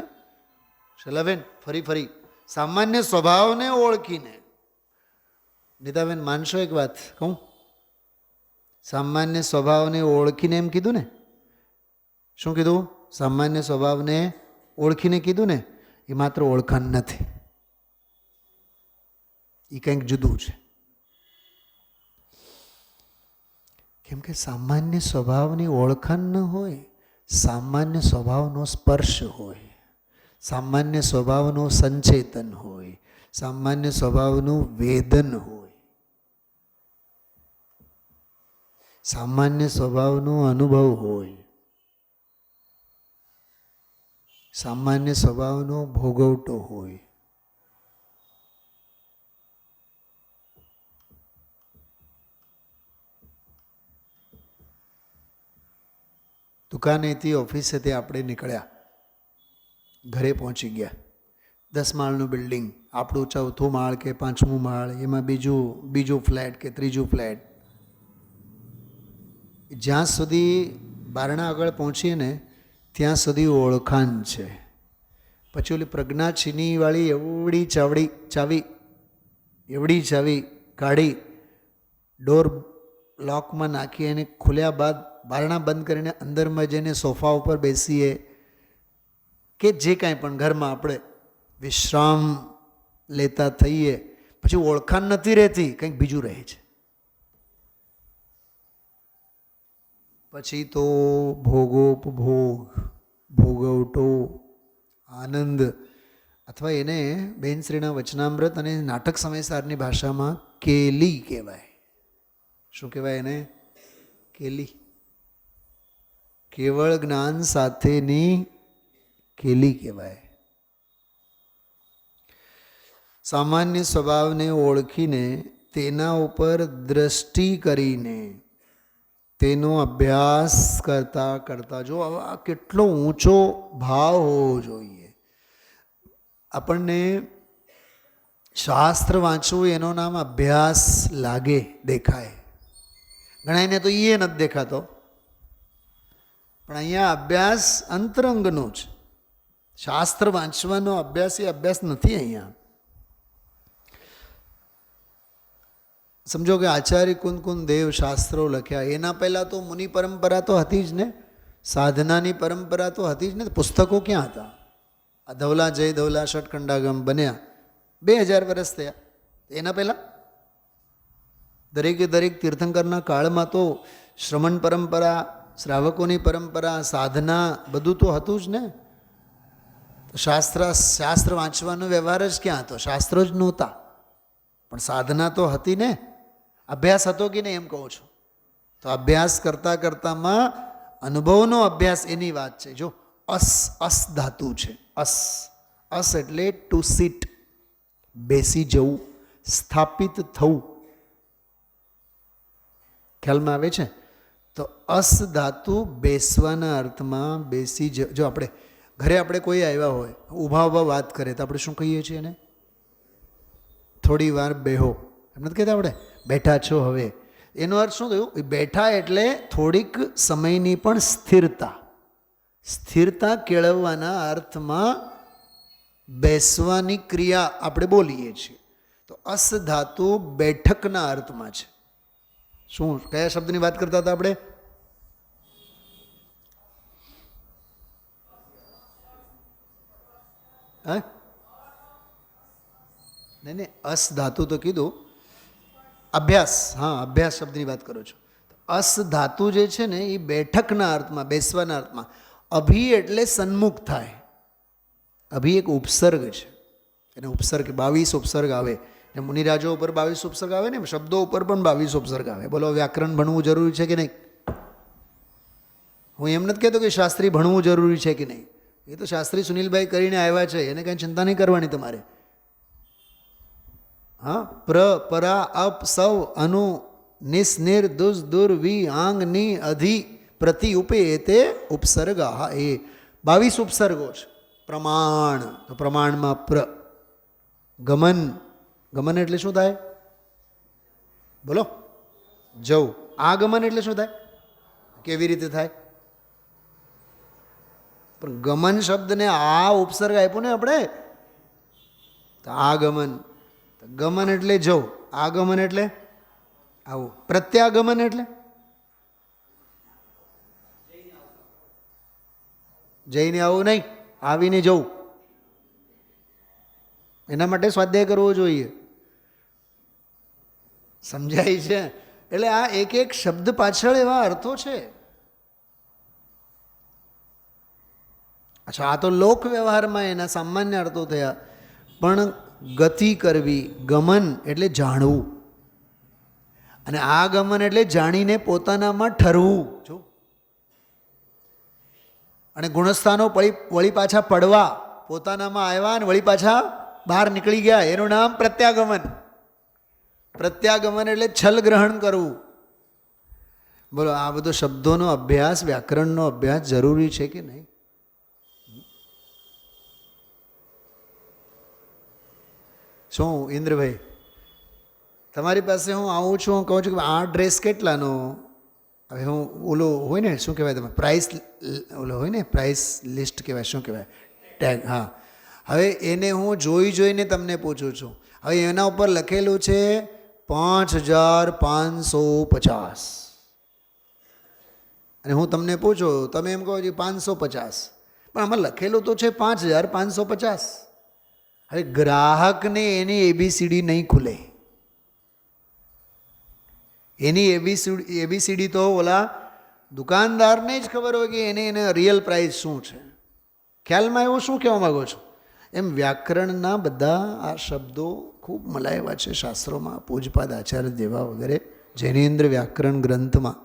Speaker 2: શૈલાબેન ફરી સામાન્ય સ્વભાવને ઓળખીને. નીતાબેન માનશો એક વાત કહું? સામાન્ય સ્વભાવને ઓળખીને એમ કીધું ને. શું કીધું? સામાન્ય સ્વભાવને ઓળખીને કીધું ને. એ માત્ર ઓળખાણ નથી, એ કંઈક જુદું છે. કેમ કે સામાન્ય સ્વભાવની ઓળખાણ ન હોય, સામાન્ય સ્વભાવનો સ્પર્શ હોય, સામાન્ય સ્વભાવનો સંચેતન હોય, સામાન્ય સ્વભાવનું વેદન હોય, સામાન્ય સ્વભાવનો અનુભવ હોય, સામાન્ય સ્વભાવનો ભોગવટો હોય. દુકાનેથી ઓફિસેથી આપણે નીકળ્યા, ઘરે પહોંચી ગયા. 10 માળનું બિલ્ડિંગ, આપણું 4થું માળ કે 5મું માળ, એમાં બીજું ફ્લેટ કે 3જું ફ્લેટ. જ્યાં સુધી બારણા આગળ પહોંચીએ ને ત્યાં સુધી ઓળખાણ છે. પછી ઓલી પ્રજ્ઞા છીનીવાળી એવડી ચાવી કાઢી ડોર લોકમાં નાખી અને ખોલ્યા બાદ બારણા બંધ કરીને અંદરમાં જઈને સોફા ઉપર બેસીએ કે જે કાંઈ પણ ઘરમાં આપણે વિશ્રામ લેતા થઈએ, પછી ઓળખાણ નથી રહેતી, કંઈક બીજું રહે છે. પછી તો ભોગોપભોગ, ભોગવટો, આનંદ, અથવા એને બેનશ્રીના વચનામૃત અને નાટક સમયસારની ભાષામાં કેલી કહેવાય. શું કહેવાય એને? કેલી. કેવળ જ્ઞાન સાથેની કેલી કહેવાય. સામાન્ય સ્વભાવને ઓળખીને તેના ઉપર દ્રષ્ટિ કરીને તેનો અભ્યાસ કરતા કરતા, જો આ કેટલો ઊંચો ભાવ હોવો જોઈએ. આપણને શાસ્ત્ર વાંચવું એનો નામ અભ્યાસ લાગે, દેખાય. ઘણાને તો એ નથી દેખાતો, પણ અહીંયા અભ્યાસ અંતરંગનો છે. શાસ્ત્ર વાંચવાનો અભ્યાસ એ અભ્યાસ નથી. અહીંયા સમજો કે આચાર્ય કુંદ દેવ શાસ્ત્રો લખ્યા, એના પહેલાં તો મુનિ પરંપરા તો હતી જ ને, સાધનાની પરંપરા તો હતી જ ને. પુસ્તકો ક્યાં હતા? આ ધવલા જય ધવલા ષટખંડાગમ બન્યા 2000 વર્ષ થયા. એના પહેલાં દરેકે દરેક તીર્થંકરના કાળમાં તો શ્રમણ પરંપરા, શ્રાવકોની પરંપરા, સાધના બધું તો હતું જ ને. શાસ્ત્ર વાંચવાનો વ્યવહાર જ ક્યાં હતો? શાસ્ત્રો જ નહોતા, પણ સાધના તો હતી ને. અભ્યાસ હતો કે નહીં એમ કહું છું. તો અભ્યાસ કરતાં કરતાંમાં અનુભવનો અભ્યાસ એની વાત છે. જો અસ ધાતુ છે. અસ એટલે ટુ સીટ, બેસી જવું, સ્થાપિત થવું. ખ્યાલમાં આવે છે? તો અસ ધાતુ બેસવાના અર્થમાં બેસી જો આપણે ઘરે આપણે કોઈ આવ્યા હોય, ઊભા ઊભા વાત કરે તો આપણે શું કહીએ છીએ એને? થોડી વાર બેહો. એમ નથી કહેતા આપણે બેઠા છો હવે? એનો અર્થ શું થયું? બેઠા એટલે થોડીક સમયની પણ સ્થિરતા. સ્થિરતા કેળવવાના અર્થમાં બેસવાની ક્રિયા આપણે બોલીએ છીએ. તો અસ ધાતુ બેઠકના અર્થમાં છે. શું, કયા શબ્દની વાત કરતા હતા આપણે? હા, નહીં, અસ ધાતુ તો કીધું. અભ્યાસ, હા, અભ્યાસ શબ્દની વાત કરું છું. અસ ધાતુ જે છે ને એ બેઠકના અર્થમાં, બેસવાના અર્થમાં. અભી એટલે સન્મુખ થાય. અભી એક ઉપસર્ગ છે. એને ઉપસર્ગ 22 ઉપસર્ગ આવે. મુનિરાજો ઉપર 22 ઉપસર્ગ આવે ને, શબ્દો ઉપર પણ 22 ઉપસર્ગ આવે. બોલો, વ્યાકરણ ભણવું જરૂરી છે કે નહીં? હું એમ નથી કહેતો કે શાસ્ત્રી ભણવું જરૂરી છે કે નહીં. એ તો શાસ્ત્રી સુનિલભાઈ કરીને આવ્યા છે, એને કંઈ ચિંતા નહીં કરવાની તમારે. હા, પરા અપ સૌ અનુ નિસ નિર દુસ દુર વી આંગ ની અધિ પ્રતિ ઉપે તે ઉપસર્ગ. હા, એ 22 ઉપસર્ગો છે. પ્રમાણ, તો પ્રમાણમાં ગમન. ગમન એટલે શું થાય? બોલો, જવું. આગમન એટલે શું થાય? કેવી રીતે થાય? પણ ગમન શબ્દને આ ઉપસર્ગ આપ્યો ને આપણે, તો આગમન. ગમન એટલે જવું, આગમન એટલે આવું. પ્રત્યાગમન એટલે જઈને આવું નહીં, આવીને જવું. એના માટે સ્વાધ્યાય કરવો જોઈએ. સમજાય છે? એટલે આ એક એક શબ્દ પાછળ એવા અર્થો છે. અચ્છા, આ તો લોક વ્યવહારમાં એના સામાન્ય અર્થો થયા. પણ ગતિ કરવી, ગમન એટલે જાણવું, અને આગમન એટલે જાણીને પોતાનામાં ઠરવું. જો, અને ગુણસ્થાનો વળી પાછા પડવા, પોતાનામાં આવ્યા અને વળી પાછા બહાર નીકળી ગયા, એનું નામ પ્રત્યાગમન. પ્રત્યાગમન એટલે છલ ગ્રહણ કરવું. બોલો, આ બધો શબ્દોનો અભ્યાસ, વ્યાકરણનો અભ્યાસ જરૂરી છે કે નહીં? શું ઇન્દ્રભાઈ, તમારી પાસે હું આવું છું, હું કહું છું કે આ ડ્રેસ કેટલાનો? હવે હું ઓલો હોય ને, શું કહેવાય તમે, પ્રાઇસ, ઓલો હોય ને પ્રાઇસ લિસ્ટ કહેવાય, શું કહેવાય, ટેગ. હા, હવે એને હું જોઈને તમને પૂછું છું. હવે એના ઉપર લખેલું છે 5550, અને હું તમને પૂછું, તમે એમ કહો છો 550, પણ આમાં લખેલું તો છે 5550. હવે ગ્રાહકને એની એબીસીડી નહીં ખુલે. એની એબીસીડી તો ઓલા દુકાનદારને જ ખબર હોય કે એને રિયલ પ્રાઇસ શું છે. ખ્યાલમાં એવું શું કહેવા માગો છો? એમ વ્યાકરણના બધા આ શબ્દો ખૂબ મલાયેલા છે શાસ્ત્રોમાં. પૂજપાદ આચાર્ય દેવા વગેરે જૈનેન્દ્ર વ્યાકરણ ગ્રંથમાં.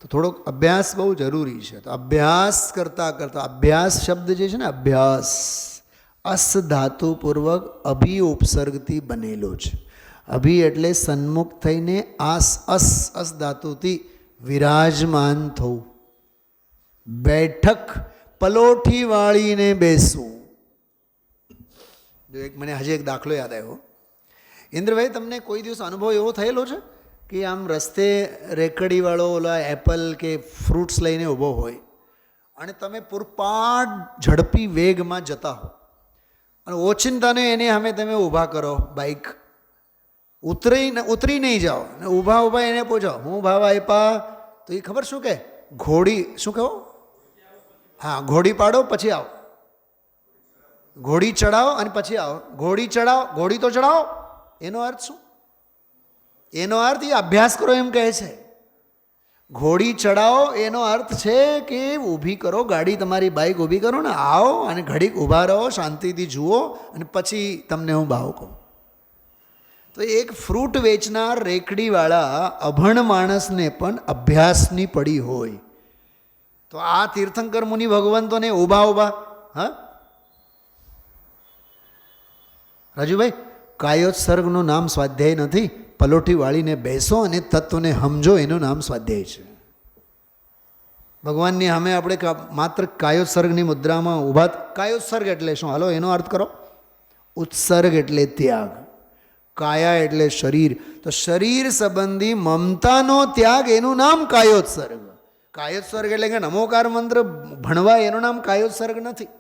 Speaker 2: તો થોડોક અભ્યાસ બહુ જરૂરી છે. તો અભ્યાસ કરતાં કરતાં, અભ્યાસ શબ્દ જે છે ને, અભ્યાસ, અસ ધાતુપૂર્વક અભિ ઉપસર્ગથી બનેલો છે. અભિ એટલે સન્મુખ થઈને આસ અસ અસ ધાતુથી વિરાજમાન થવું, બેઠક પલોઠી વાળીને બેસવું. જો મને હજી એક દાખલો યાદ આવ્યો. ઇન્દ્રભાઈ, તમને કોઈ દિવસ અનુભવ એવો થયેલો છે કે આમ રસ્તે રેકડીવાળો ઓલા એપલ કે ફ્રૂટ્સ લઈને ઊભો હોય અને તમે પૂરપાટ ઝડપી વેગમાં જતા હો અને ઓચિંતાને એને સામે તમે ઊભા કરો, બાઇક ઉતરી નહીં જાઓ ને ઊભા ઊભા એને પૂછો હું ભાવ આપ્યા, તો એ ખબર શું કે ઘોડી શું કહો, હા ઘોડી પાડો પછી આવો, ઘોડી ચડાવો અને પછી આવો, ઘોડી ચડાવો, ઘોડી તો ચડાવો. એનો અર્થ શું? એનો અર્થ એ અભ્યાસ કરો એમ કહે છે. ઘોડી ચડાવો એનો અર્થ છે કે ઊભી કરો ગાડી, તમારી બાઇક ઊભી કરો ને આવો અને ઘડીક ઊભા રહો, શાંતિથી જુઓ અને પછી તમને હું ભાવ કહું. તો એક ફ્રૂટ વેચનાર રેકડીવાળા અભણ માણસને પણ અભ્યાસની પડી હોય તો આ તીર્થંકર મુનિ ભગવંતોને ઊભા ઊભા, હા રાજુભાઈ, કાયોત્સર્ગનું નામ સ્વાધ્યાય નથી. પલોઠી વાળીને બેસો અને તત્વને સમજો, એનું નામ સ્વાધ્યાય છે. ભગવાનની સામે આપણે માત્ર કાયોત્સર્ગની મુદ્રામાં ઊભા. કાયોત્સર્ગ એટલે શું? હાલો એનો અર્થ કરો. ઉત્સર્ગ એટલે ત્યાગ, કાયા એટલે શરીર. તો શરીર સંબંધી મમતાનો ત્યાગ, એનું નામ કાયોત્સર્ગ. કાયોત્સર્ગ એટલે કે નમોકાર મંત્ર ભણવા, એનું નામ કાયોત્સર્ગ નથી.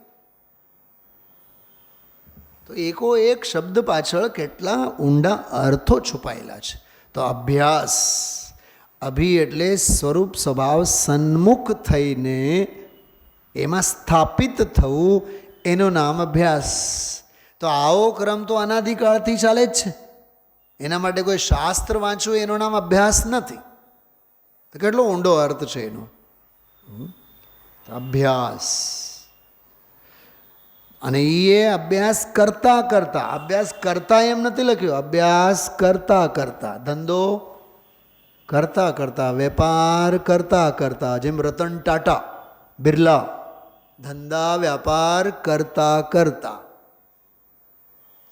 Speaker 2: તો એકો એક શબ્દ પાછળ કેટલા ઊંડા અર્થો છુપાયેલા છે. તો અભ્યાસ, અભિ એટલે સ્વરૂપ સ્વભાવ સન્મુખ થઈને એમાં સ્થાપિત થવું, એનું નામ અભ્યાસ. તો આવો ક્રમ તો અનાદિકાળથી ચાલે જ છે. એના માટે કોઈ શાસ્ત્ર વાંચવું એનું નામ અભ્યાસ નથી. તો કેટલો ઊંડો અર્થ છે એનો. અભ્યાસ, અને એ અભ્યાસ કરતા કરતા, અભ્યાસ કરતા એમ નથી લખ્યું, અભ્યાસ કરતા કરતા, ધંધો કરતા કરતા, વેપાર કરતા કરતા, જેમ રતન ટાટા બિરલા ધંધા વ્યાપાર કરતા કરતા.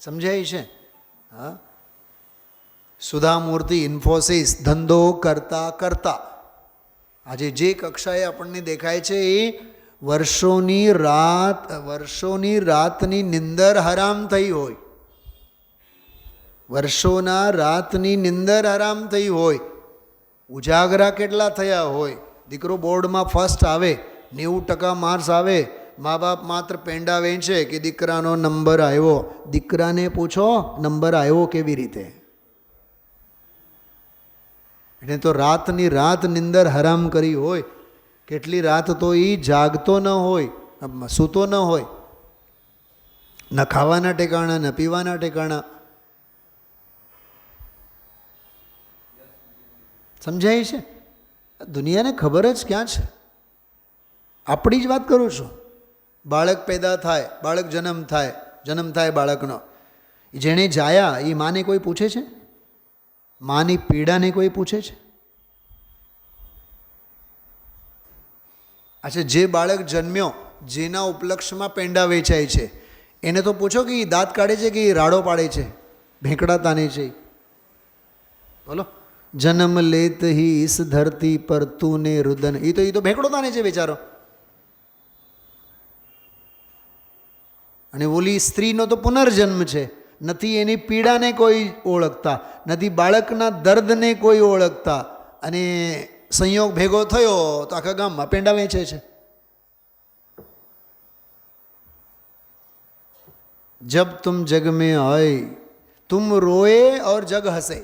Speaker 2: સમજાય છે? હા. સુધામૂર્તિ ઇન્ફોસિસ ધંધો કરતા કરતા. આજે જે કક્ષાએ આપણને દેખાય છે એ વર્ષોની રાતની નિંદર હરામ થઈ હોય, વર્ષોના રાતની નિંદર હરામ થઈ હોય, ઉજાગરા કેટલા થયા હોય. દીકરો બોર્ડમાં ફર્સ્ટ આવે, 90% માર્ક્સ આવે, મા બાપ માત્ર પેંડા વેચે કે દીકરાનો નંબર આવ્યો. દીકરાને પૂછો નંબર આવ્યો કેવી રીતે? એને તો રાતની રાત નિંદર હરામ કરી હોય. કેટલી રાત તો એ જાગતો ન હોય, સૂતો ન હોય, ન ખાવાના ઠેકાણા, ન પીવાના ઠેકાણા. સમજાય છે? દુનિયાને ખબર જ ક્યાં છે. આપણી જ વાત કરું છું. બાળક પેદા થાય, બાળક જન્મ થાય બાળકનો, જેણે જાયા એ માને કોઈ પૂછે છે? માની પીડાને કોઈ પૂછે છે? અચ્છા, જે બાળક જન્મ્યો, જેના ઉપલક્ષમાં પેંડા વેચાય છે, એને તો પૂછો કે એ દાંત કાઢે છે કે એ રાડો પાડે છે, ભેંકડા તાને છે? બોલો. જન્મ લેત હી ઇસ ધરતી પર તુને રુદન, એ તો ભેંકડો તાને છે બેચારો. અને ઓલી સ્ત્રીનો તો પુનર્જન્મ છે. નથી એની પીડાને કોઈ ઓળખતા, નથી બાળકના દર્દને કોઈ ઓળખતા, અને સંયોગ ભેગો થયો તો આખા ગામમાં પેંડા વેચે છે. જબ તુમ જગ મેં આए તુમ રોए और जग हंसे,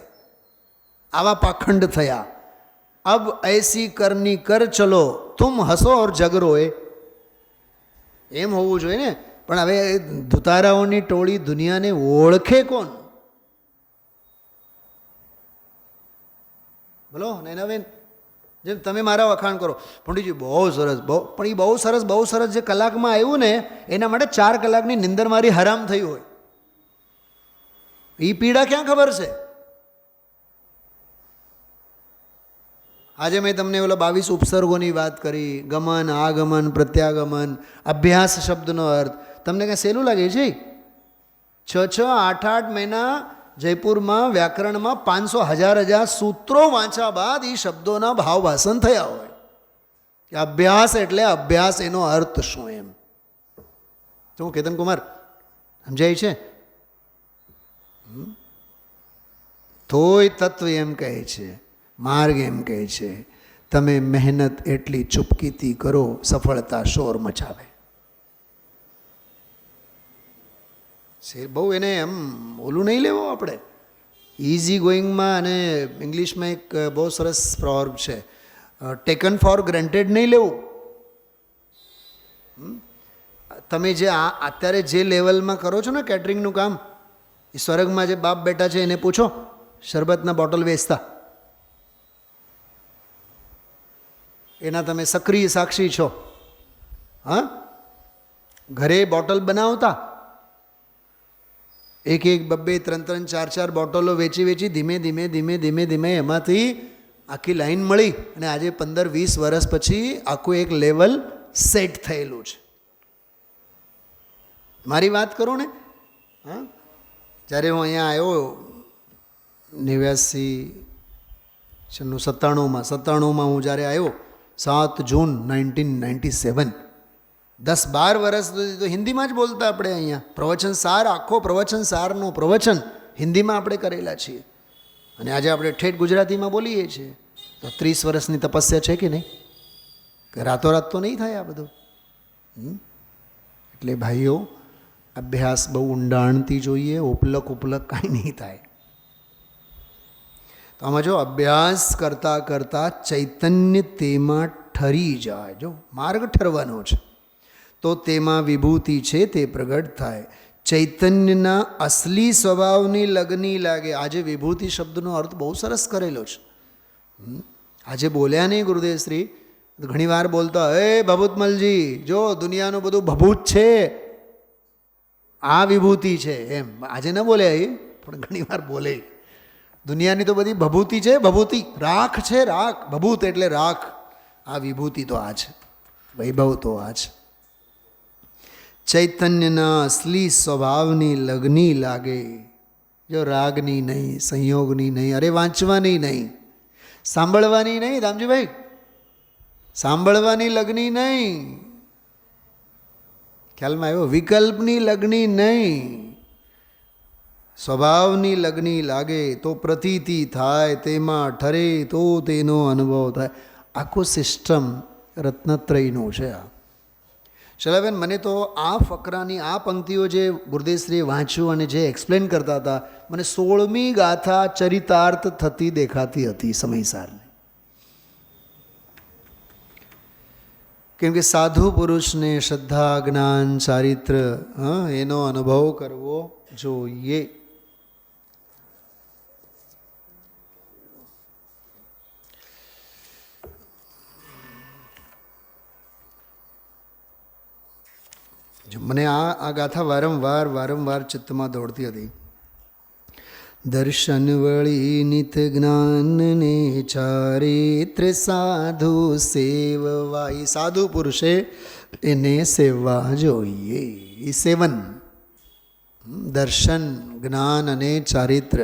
Speaker 2: આવા પાખંડ થયા. અબ ऐसी करनी कर चलो तुम हंसो और जग रोए. એમ હોવું જોઈએ ને. પણ હવે ધુતારાઓની ટોળી દુનિયાને ઓળખે કોણ? બોલો નૈનાબેન, જેમ તમે મારા વખાણ કરો, પંડિતજી બહુ સરસ, પણ એ બહુ સરસ જે કલાકમાં આવ્યું ને, એના માટે 4 કલાકની નિંદર મારી હરામ થઈ હોય. એ પીડા ક્યાં ખબર છે? આજે મેં તમને ઓલા 22 ઉપસર્ગોની વાત કરી, ગમન, આગમન, પ્રત્યાગમન, અભ્યાસ શબ્દનો અર્થ. તમને કાંઈ સહેલું લાગે છે? 6 8 મહિના જયપુરમાં વ્યાકરણમાં 500,000 સૂત્રો વાંચ્યા બાદ એ શબ્દોના ભાવ ભાષણ થયા હોય કે અભ્યાસ એટલે અભ્યાસ, એનો અર્થ શું એમ. શું કેતન કુમાર સમજાય છે? તોય તત્વ એમ કહે છે, માર્ગ એમ કહે છે, તમે મહેનત એટલી ચૂપકીથી કરો, સફળતા શોર મચાવે. બહુ એને એમ ઓલું નહીં લેવો આપણે, ઇઝી ગોઈંગમાં. અને ઇંગ્લિશમાં એક બહુ સરસ પ્રોવર્બ છે, ટેકન ફોર ગ્રાન્ટેડ નહીં લેવું. તમે જે અત્યારે જે લેવલમાં કરો છો ને કેટરિંગનું કામ, એ સ્વર્ગમાં જે બાપ બેટા છે એને પૂછો, શરબતના બોટલ વેચતા, એના તમે સક્રિય સાક્ષી છો. હા, ઘરે બોટલ બનાવતા, 1 2 3 4 બોટલો વેચી ધીમે ધીમે એમાંથી આખી લાઈન મળી અને આજે 15-20 વર્ષ પછી આખું એક લેવલ સેટ થયેલું છે. મારી વાત કરું ને, હા, જ્યારે હું અહીંયા આવ્યો 97માં હું જ્યારે આવ્યો, 7 જૂન 1997, 10-12 વર્ષ સુધી તો હિન્દીમાં જ બોલતા આપણે અહીંયા. પ્રવચન સાર, આખો પ્રવચન સારનો પ્રવચન હિન્દીમાં આપણે કરેલા છીએ અને આજે આપણે ઠેઠ ગુજરાતીમાં બોલીએ છીએ. તો 30 વર્ષની તપસ્યા છે કે નહીં? કે રાતોરાત તો નહીં થાય આ બધું. એટલે ભાઈઓ, અભ્યાસ બહુ ઊંડાણથી જોઈએ, ઉપલક કાંઈ નહીં થાય. તો આમાં જો અભ્યાસ કરતાં કરતાં ચૈતન્ય તેમાં ઠરી જાય, જો માર્ગ ઠરવાનો છે તો તેમાં વિભૂતિ છે તે પ્રગટ થાય. ચૈતન્યના અસલી સ્વભાવની લગની લાગે. આજે વિભૂતિ શબ્દનો અર્થ બહુ સરસ કરેલો છે. આજે બોલ્યા નહીં ગુરુદેવ શ્રી, ઘણી વાર બોલતા, ભભૂતમલજી જો દુનિયાનું બધું ભભૂત છે, આ વિભૂતિ છે એમ. આજે ન બોલ્યા એ, પણ ઘણી વાર બોલે. દુનિયાની તો બધી ભભૂતિ છે, ભભૂતિ રાખ છે, રાખ. ભભૂત એટલે રાખ. આ વિભૂતિ તો આ છે, વૈભવ તો આ છે. ચૈતન્યના અસલી સ્વભાવની લગની લાગે, જો રાગની નહીં, સંયોગની નહીં, અરે વાંચવાની નહીં, સાંભળવાની નહીં, રામજીભાઈ, સાંભળવાની લગની નહીં, ખ્યાલમાં આવ્યો? વિકલ્પની લગની નહીં, સ્વભાવની લગની લાગે તો પ્રતીતિ થાય, તેમાં ઠરે તો તેનો અનુભવ થાય. આખું સિસ્ટમ રત્નત્રયનું છે આ. શૈલાબેન, મને તો આ ફકરાની આ પંક્તિઓ જે ગુરુદેવશ્રીએ વાંચ્યું અને જે એક્સપ્લેન કરતા હતા, મને 16મી ગાથા ચરિતાર્થ થતી દેખાતી હતી સમયસારની. કેમ કે સાધુ પુરુષને શ્રદ્ધા, જ્ઞાન, ચારિત્ર એનો અનુભવ કરવો જોઈએ. મને આ ગાથા વારંવાર ચિત્તમાં દોડતી હતી. દર્શન વળી નિત જ્ઞાનને ચારિત્ર સાધુ સેવવા. એ સાધુ પુરુષે એને સેવવા જોઈએ. એ સેવન, દર્શન, જ્ઞાન અને ચારિત્ર.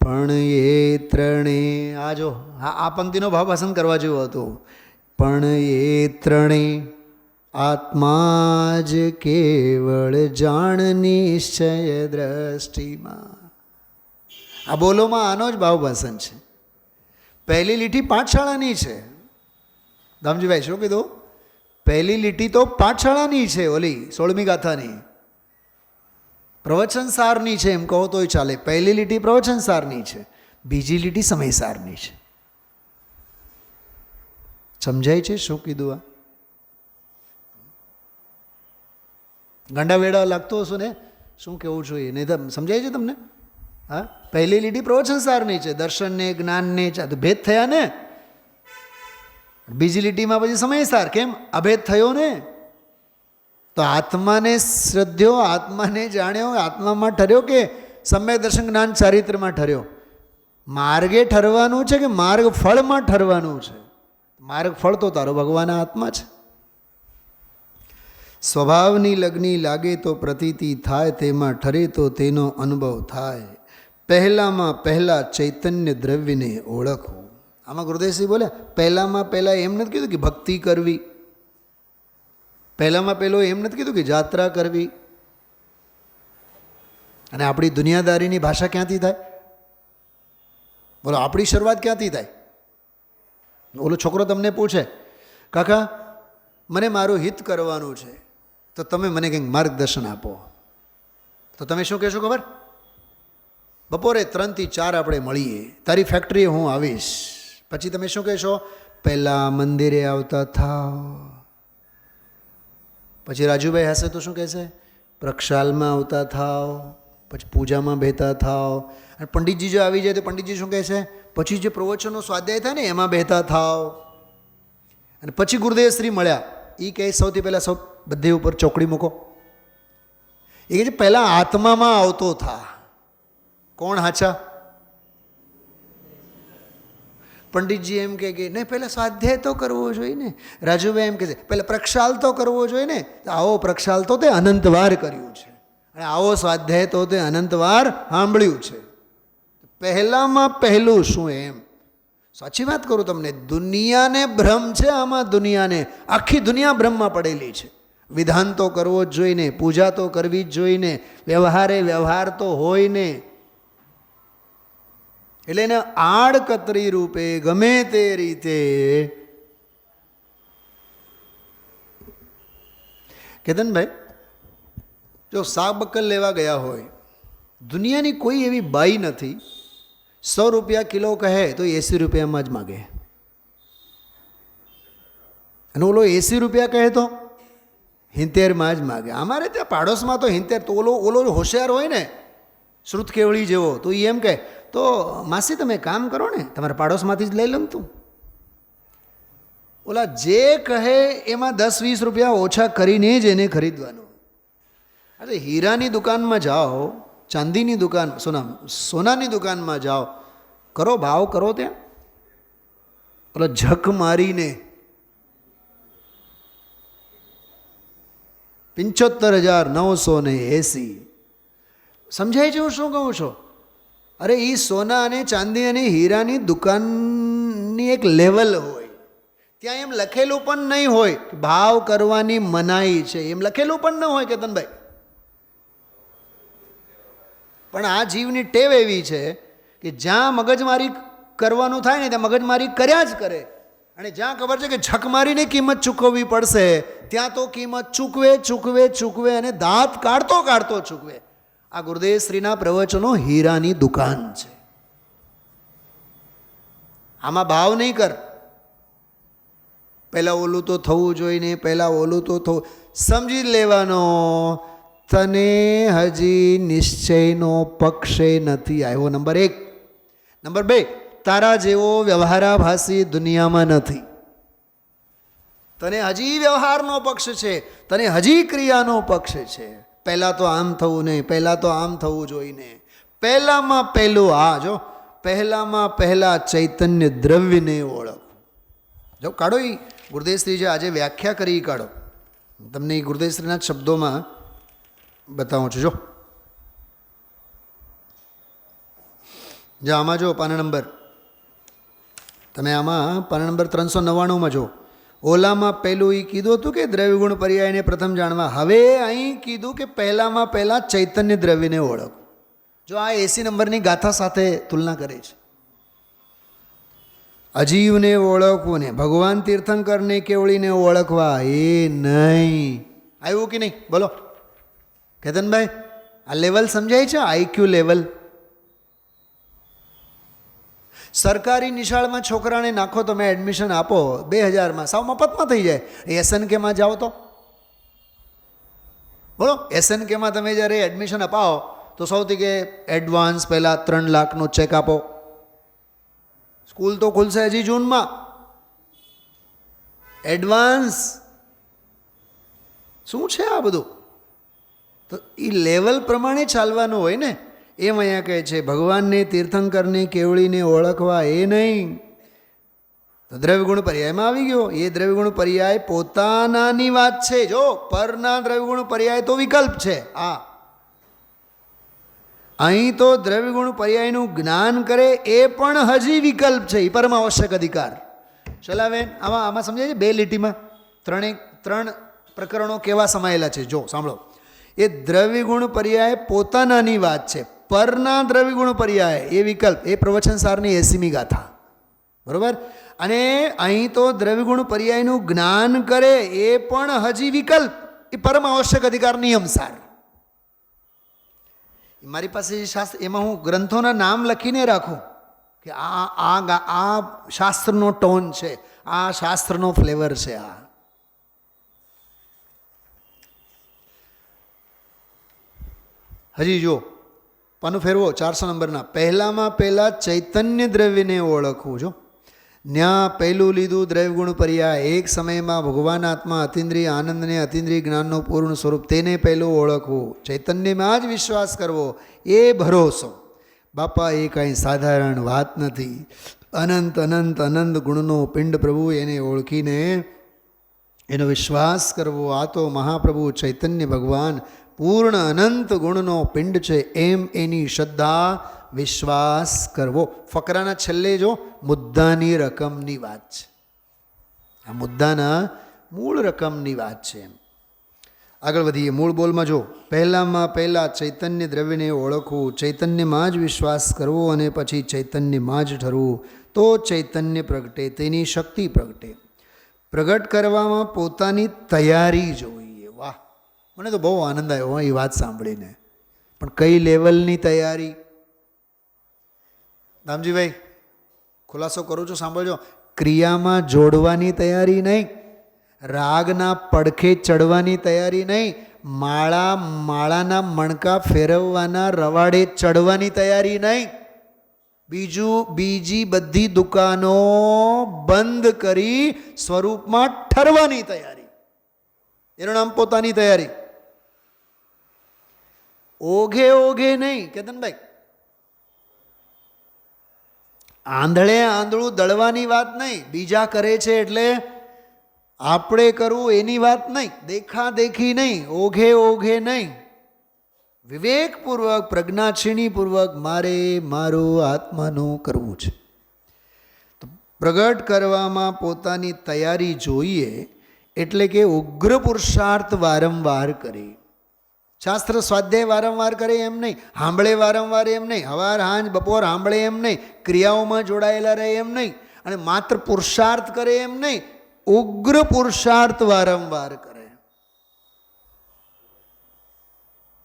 Speaker 2: પણ એ ત્રણે, આ જો આ પંક્તિનો ભાવ પસંદ કરવા જેવો હતો. પણ એ ત્રણે આત્મા જ કેવળ જાણ નિશ્ચય દ્રષ્ટિમાં. આ બોલોમાં આનો જ ભાવ પસંદ છે. પહેલી લીટી પાઠશાળાની છે. દામજીભાઈ શું કીધું? પહેલી લીટી તો પાઠશાળાની છે, ઓલી 16મી ગાથાની પ્રવચન સારની છે એમ કહો તોય ચાલે. પહેલી લીટી પ્રવચન સારની છે, બીજી લીટી સમયસારની છે. સમજાય છે શું કીધું? આ ગાંડા વેડા લાગતો હશો ને, શું કહેવું જોઈએ? નહીં સમજાય છે તમને? હા, પહેલી લીટી પ્રવચન સારની છે, દર્શનને, જ્ઞાનને ભેદ થયા ને. બીજી લીટીમાં પછી સમયસાર. કેમ? અભેદ થયો ને. તો આત્માને શ્રદ્ધ્યો, આત્માને જાણ્યો, આત્મામાં ઠર્યો કે સમ્યક દર્શન જ્ઞાન ચારિત્રમાં ઠર્યો? માર્ગે ઠરવાનું છે કે માર્ગ ફળમાં ઠરવાનું છે? માર્ગ ફળ તો તારો ભગવાન આત્મા છે. સ્વભાવની લગ્ની લાગે તો પ્રતીતિ થાય, તેમાં ઠરે તો તેનો અનુભવ થાય. પહેલામાં પહેલાં ચૈતન્ય દ્રવ્યને ઓળખવું. આમાં ગુરુદેવશ્રી બોલ્યા પહેલામાં પહેલાં એમ નથી કીધું કે ભક્તિ કરવી, પહેલામાં પહેલું એમ નથી કીધું કે જાત્રા કરવી. અને આપણી દુનિયાદારીની ભાષા ક્યાંથી થાય? બોલો, આપણી શરૂઆત ક્યાંથી થાય? ઓલો છોકરો તમને પૂછે, કાકા મને મારું હિત કરવાનું છે, તો તમે મને કંઈક માર્ગદર્શન આપો. તો તમે શું કહેશો ખબર? બપોરે 3 થી 4 આપણે મળીએ, તારી ફેક્ટરીએ હું આવીશ. પછી તમે શું કહેશો? પહેલાં મંદિરે આવતા થાવ. પછી રાજુભાઈ હશે તો શું કહેશે? પ્રક્ષાલમાં આવતા થાવ, પછી પૂજામાં બેહતા થાવ. અને પંડિતજી જો આવી જાય તો પંડિતજી શું કહેશે? પછી જે પ્રવચનનો સ્વાધ્યાય થાય ને એમાં બેહતા થાવ. અને પછી ગુરુદેવશ્રી મળ્યા, એ કહે સૌથી પહેલાં બધે ઉપર ચોકડી મૂકો. એ કહે છે પહેલાં આત્મામાં આવતો થા. કોણ હાચા? પંડિતજી એમ કહે કે નહીં પહેલાં સ્વાધ્યાય તો કરવો જોઈએ ને. રાજુભાઈ એમ કહે છે પહેલાં પ્રક્ષાલ તો કરવો જોઈએ ને. આવો પ્રક્ષાલ તો તે અનંતવાર કર્યું છે, અને આવો સ્વાધ્યાય તો તે અનંતવાર સાંભળ્યું છે. પહેલામાં પહેલું શું? એમ સાચી વાત કરું તમને, દુનિયાને ભ્રમ છે. આમાં દુનિયાને આખી દુનિયા ભ્રમમાં પડેલી છે. વિધાન તો કરવો જ જોઈને, પૂજા તો કરવી જ જોઈને, વ્યવહાર તો હોય ને. એટલે એને આડકતરી રૂપે ગમે તે રીતે કેતનભાઈ જો શાકબક્કલ લેવા ગયા હોય, દુનિયાની કોઈ એવી બાઈ નથી 100 રૂપિયા કિલો કહે તો 80 રૂપિયામાં જ માગે. અને ઓલો 80 રૂપિયા કહે તો 70માં જ માગે. અમારે ત્યાં પાડોશમાં તો 70. તો ઓલો હોશિયાર હોય ને, શ્રુત કેવળી જેવો, તો એ એમ કહે તો માસી તમે કામ કરો ને, તમારા પાડોશમાંથી જ લઈ લઉં તું. ઓલા જે કહે એમાં 10-20 રૂપિયા ઓછા કરીને જ એને ખરીદવાનું. અરે હીરાની દુકાનમાં જાઓ, ચાંદીની દુકાન, સોનાની દુકાનમાં જાઓ, કરો ભાવ કરો. ત્યાં ઓલા ઝક મારીને 75,980. સમજાય છે હું શું કહું છું? અરે એ સોના અને ચાંદી અને હીરાની દુકાનની એક લેવલ હોય. ત્યાં એમ લખેલું પણ નહીં હોય ભાવ કરવાની મનાઈ છે, એમ લખેલું પણ ન હોય કેતનભાઈ. પણ આ જીવની ટેવ એવી છે કે જ્યાં મગજમારી કરવાનું થાય ને ત્યાં મગજમારી કર્યા જ કરે. અને જ્યાં ખબર છે કે ઝક મારીને કિંમત ચૂકવવી પડશે ત્યાં તો કિંમત ચૂકવે અને દાંત કાઢતો ચૂકવે. આ ગુરુદેવશ્રીના પ્રવચનો હીરાની દુકાન છે. આમાં ભાવ નહીં કર, પહેલાં ઓલું તો થવું જોઈએ, પહેલાં ઓલું તો થવું. સમજી લેવાનો તને હજી નિશ્ચયનો પક્ષે નથી આવ્યો. નંબર 1. નંબર 2, તારા જેવો વ્યવહારાભાસી દુનિયામાં નથી. તને હજી વ્યવહારનો પક્ષ છે, તને હજી ક્રિયાનો પક્ષ છે. પહેલાં તો આમ થવું નહીં, પહેલાં તો આમ થવું જોઈને. પહેલામાં પહેલું આ જો, પહેલામાં પહેલાં ચૈતન્ય દ્રવ્યને ઓળખ. જો કાઢો એ ગુરુદેવશ્રી જે આજે વ્યાખ્યા કરી કાઢો, તમને એ ગુરુદેવશ્રીના શબ્દોમાં બતાવું છું. જો આમાં જો પાના નંબર, તમે આમાં પાના નંબર 399માં જો, ઓલામાં પહેલું એ કીધું હતું કે દ્રવ્યગુણ પર્યાયને પ્રથમ જાણવા. હવે અહીં કીધું કે પહેલામાં પહેલાં ચૈતન્ય દ્રવ્યને ઓળખ. જો આ 80 નંબરની ગાથા સાથે તુલના કરે છે. અજીવને ઓળખવું ને ભગવાન તીર્થંકરને કેવળીને ઓળખવા એ નહીં. આવ્યું કે નહીં બોલો કેતનભાઈ? આ લેવલ સમજાય છે? IQ level. સરકારી નિશાળમાં છોકરાને નાખો, તમે એડમિશન આપો 2000માં, સાવ મફતમાં થઈ જાય. SNKમાં જાઓ તો બોલો, SNKમાં તમે જ્યારે એડમિશન અપાવો તો સૌથી કે એડવાન્સ પહેલાં 3 લાખનો ચેક આપો. સ્કૂલ તો ખુલશે હજી જૂનમાં. એડવાન્સ શું છે આ બધું? તો એ લેવલ પ્રમાણે ચાલવાનું હોય ને. એમ અહીંયા કહે છે ભગવાનને તીર્થંકરને કેવળીને ઓળખવા એ નહીં. તો દ્રવ્યગુણ પર્યાયમાં આવી ગયો. એ દ્રવ્યગુણ પર્યાય પોતાનાની વાત છે. જો પરના દ્રવ્યગુણ પર્યાય તો વિકલ્પ છે. અહીં તો દ્રવ્યગુણ પર્યાયનું જ્ઞાન કરે એ પણ હજી વિકલ્પ છે. એ પરમ આવશ્યક અધિકાર. ચલાવેન આમાં સમજાય છે? 2 લીટીમાં ત્રણ પ્રકરણો કેવા સમાયેલા છે જો સાંભળો. એ દ્રવ્યગુણ પર્યાય પોતાનાની વાત છે. પરના દ્રવ્યગુણ પર્યાય એ વિકલ્પ. એ પ્રવચન સારની 80મી ગાથા. બરોબર. અને અહીં તો દ્રવ્યગુણ પર્યાયનું જ્ઞાન કરે એ પણ હજી વિકલ્પ. એ પરમ આવશ્યક અધિકાર નિયમસાર. મારી પાસે શાસ્ત્ર, એમાં હું ગ્રંથોના નામ લખીને રાખું કે આ શાસ્ત્રનો ટોન છે, આ શાસ્ત્રનો ફ્લેવર છે. હજી જો પાનું ફેરવો 400 નંબરના. પહેલાં ચૈતન્ય દ્રવ્યને ઓળખવું. જો ન્યા પહેલું લીધું દ્રવ્યગુણ પર્યાય. એક સમયમાં ભગવાન આત્મા અતિન્દ્રિય આનંદને અતિન્દ્રિય જ્ઞાનનું પૂર્ણ સ્વરૂપ, તેને પહેલું ઓળખવું. ચૈતન્યમાં જ વિશ્વાસ કરવો, એ ભરોસો. બાપા એ કાંઈ સાધારણ વાત નથી. અનંત અનંત અનંત ગુણનો પિંડ પ્રભુ, એને ઓળખીને એનો વિશ્વાસ કરવો. આ તો મહાપ્રભુ ચૈતન્ય ભગવાન પૂર્ણ અનંત ગુણનો પિંડ છે, એમ એની શ્રદ્ધા વિશ્વાસ કરવો. ફકરાના છેલ્લે જો મુદ્દાની રકમની વાત છે. આ મુદ્દાના મૂળ રકમની વાત છે. એમ આગળ વધીએ. મૂળ બોલમાં જો પહેલાં ચૈતન્ય દ્રવ્યને ઓળખવું, ચૈતન્યમાં જ વિશ્વાસ કરવો અને પછી ચૈતન્યમાં જ ઠરવું. તો ચૈતન્ય પ્રગટે, તેની શક્તિ પ્રગટે. પ્રગટ કરવામાં પોતાની તૈયારી જોઈએ. વાહ, મને તો બહુ આનંદ આવ્યો એ વાત સાંભળીને. પણ કઈ લેવલની તૈયારી? દામજીભાઈ ખુલાસો કરું છું, સાંભળજો. ક્રિયામાં જોડવાની તૈયારી નહીં, રાગના પડખે ચડવાની તૈયારી નહીં, માળાના મણકા ફેરવવાના રવાડે ચડવાની તૈયારી નહીં, બીજી બધી દુકાનો બંધ કરી સ્વરૂપમાં ઠરવાની તૈયારી. એનું નામ પોતાની તૈયારી. ઓઘે નહીં કેતનભાઈ. આંધળું દળવાની વાત નહીં, બીજા કરે છે એટલે આપણે કરવું એની વાત નહીં, દેખાદેખી નહીં, ઓઘે નહીં. વિવેકપૂર્વક, પ્રજ્ઞાક્ષીણીપૂર્વક મારું આત્માનું કરવું છે. તો પ્રગટ કરવામાં પોતાની તૈયારી જોઈએ. એટલે કે ઉગ્ર પુરુષાર્થ વારંવાર કરે. શાસ્ત્ર સ્વાધ્યાય વારંવાર કરે એમ નહીં, સાંભળે વારંવાર એમ નહીં, સવાર સાંજ બપોર સાંભળે એમ નહીં, ક્રિયાઓમાં જોડાયેલા રહે એમ નહીં, અને માત્ર પુરુષાર્થ કરે એમ નહીં, ઉગ્ર પુરુષાર્થ વારંવાર કરે.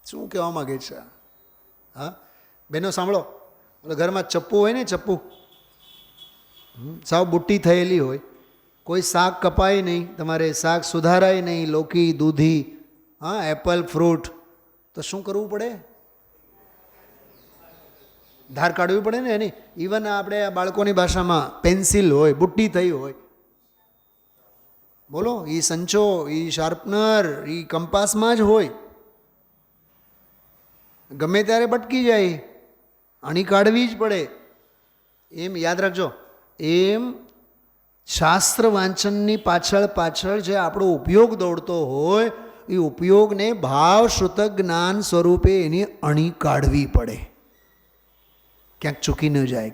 Speaker 2: શું કહેવા માગે છે? હા બહેનો સાંભળો. ઘરમાં ચપ્પુ હોય ને, ચપ્પુ સાવ બુટ્ટી થયેલી હોય, કોઈ શાક કપાય નહીં, તમારે શાક સુધારાય નહીં, લોકી દૂધી, એપલ ફ્રૂટ, તો શું કરવું પડે? ધાર કાઢવી પડે ને એની. ઇવન આપણે બાળકોની ભાષામાં પેન્સિલ હોય, બુટ્ટી થઈ હોય, બોલો, એ સંચો, એ શાર્પનર, એ કંપાસમાં જ હોય, ગમે ત્યારે ભટકી જાય, આણી કાઢવી જ પડે. એમ યાદ રાખજો. એમ શાસ્ત્ર વાંચનની પાછળ જે આપણો ઉપયોગ દોડતો હોય, એ ઉપયોગને ભાવ શ્રુતક જ્ઞાન સ્વરૂપે એની અણી કાઢવી પડે. ક્યાંક ચૂકી ન જાય,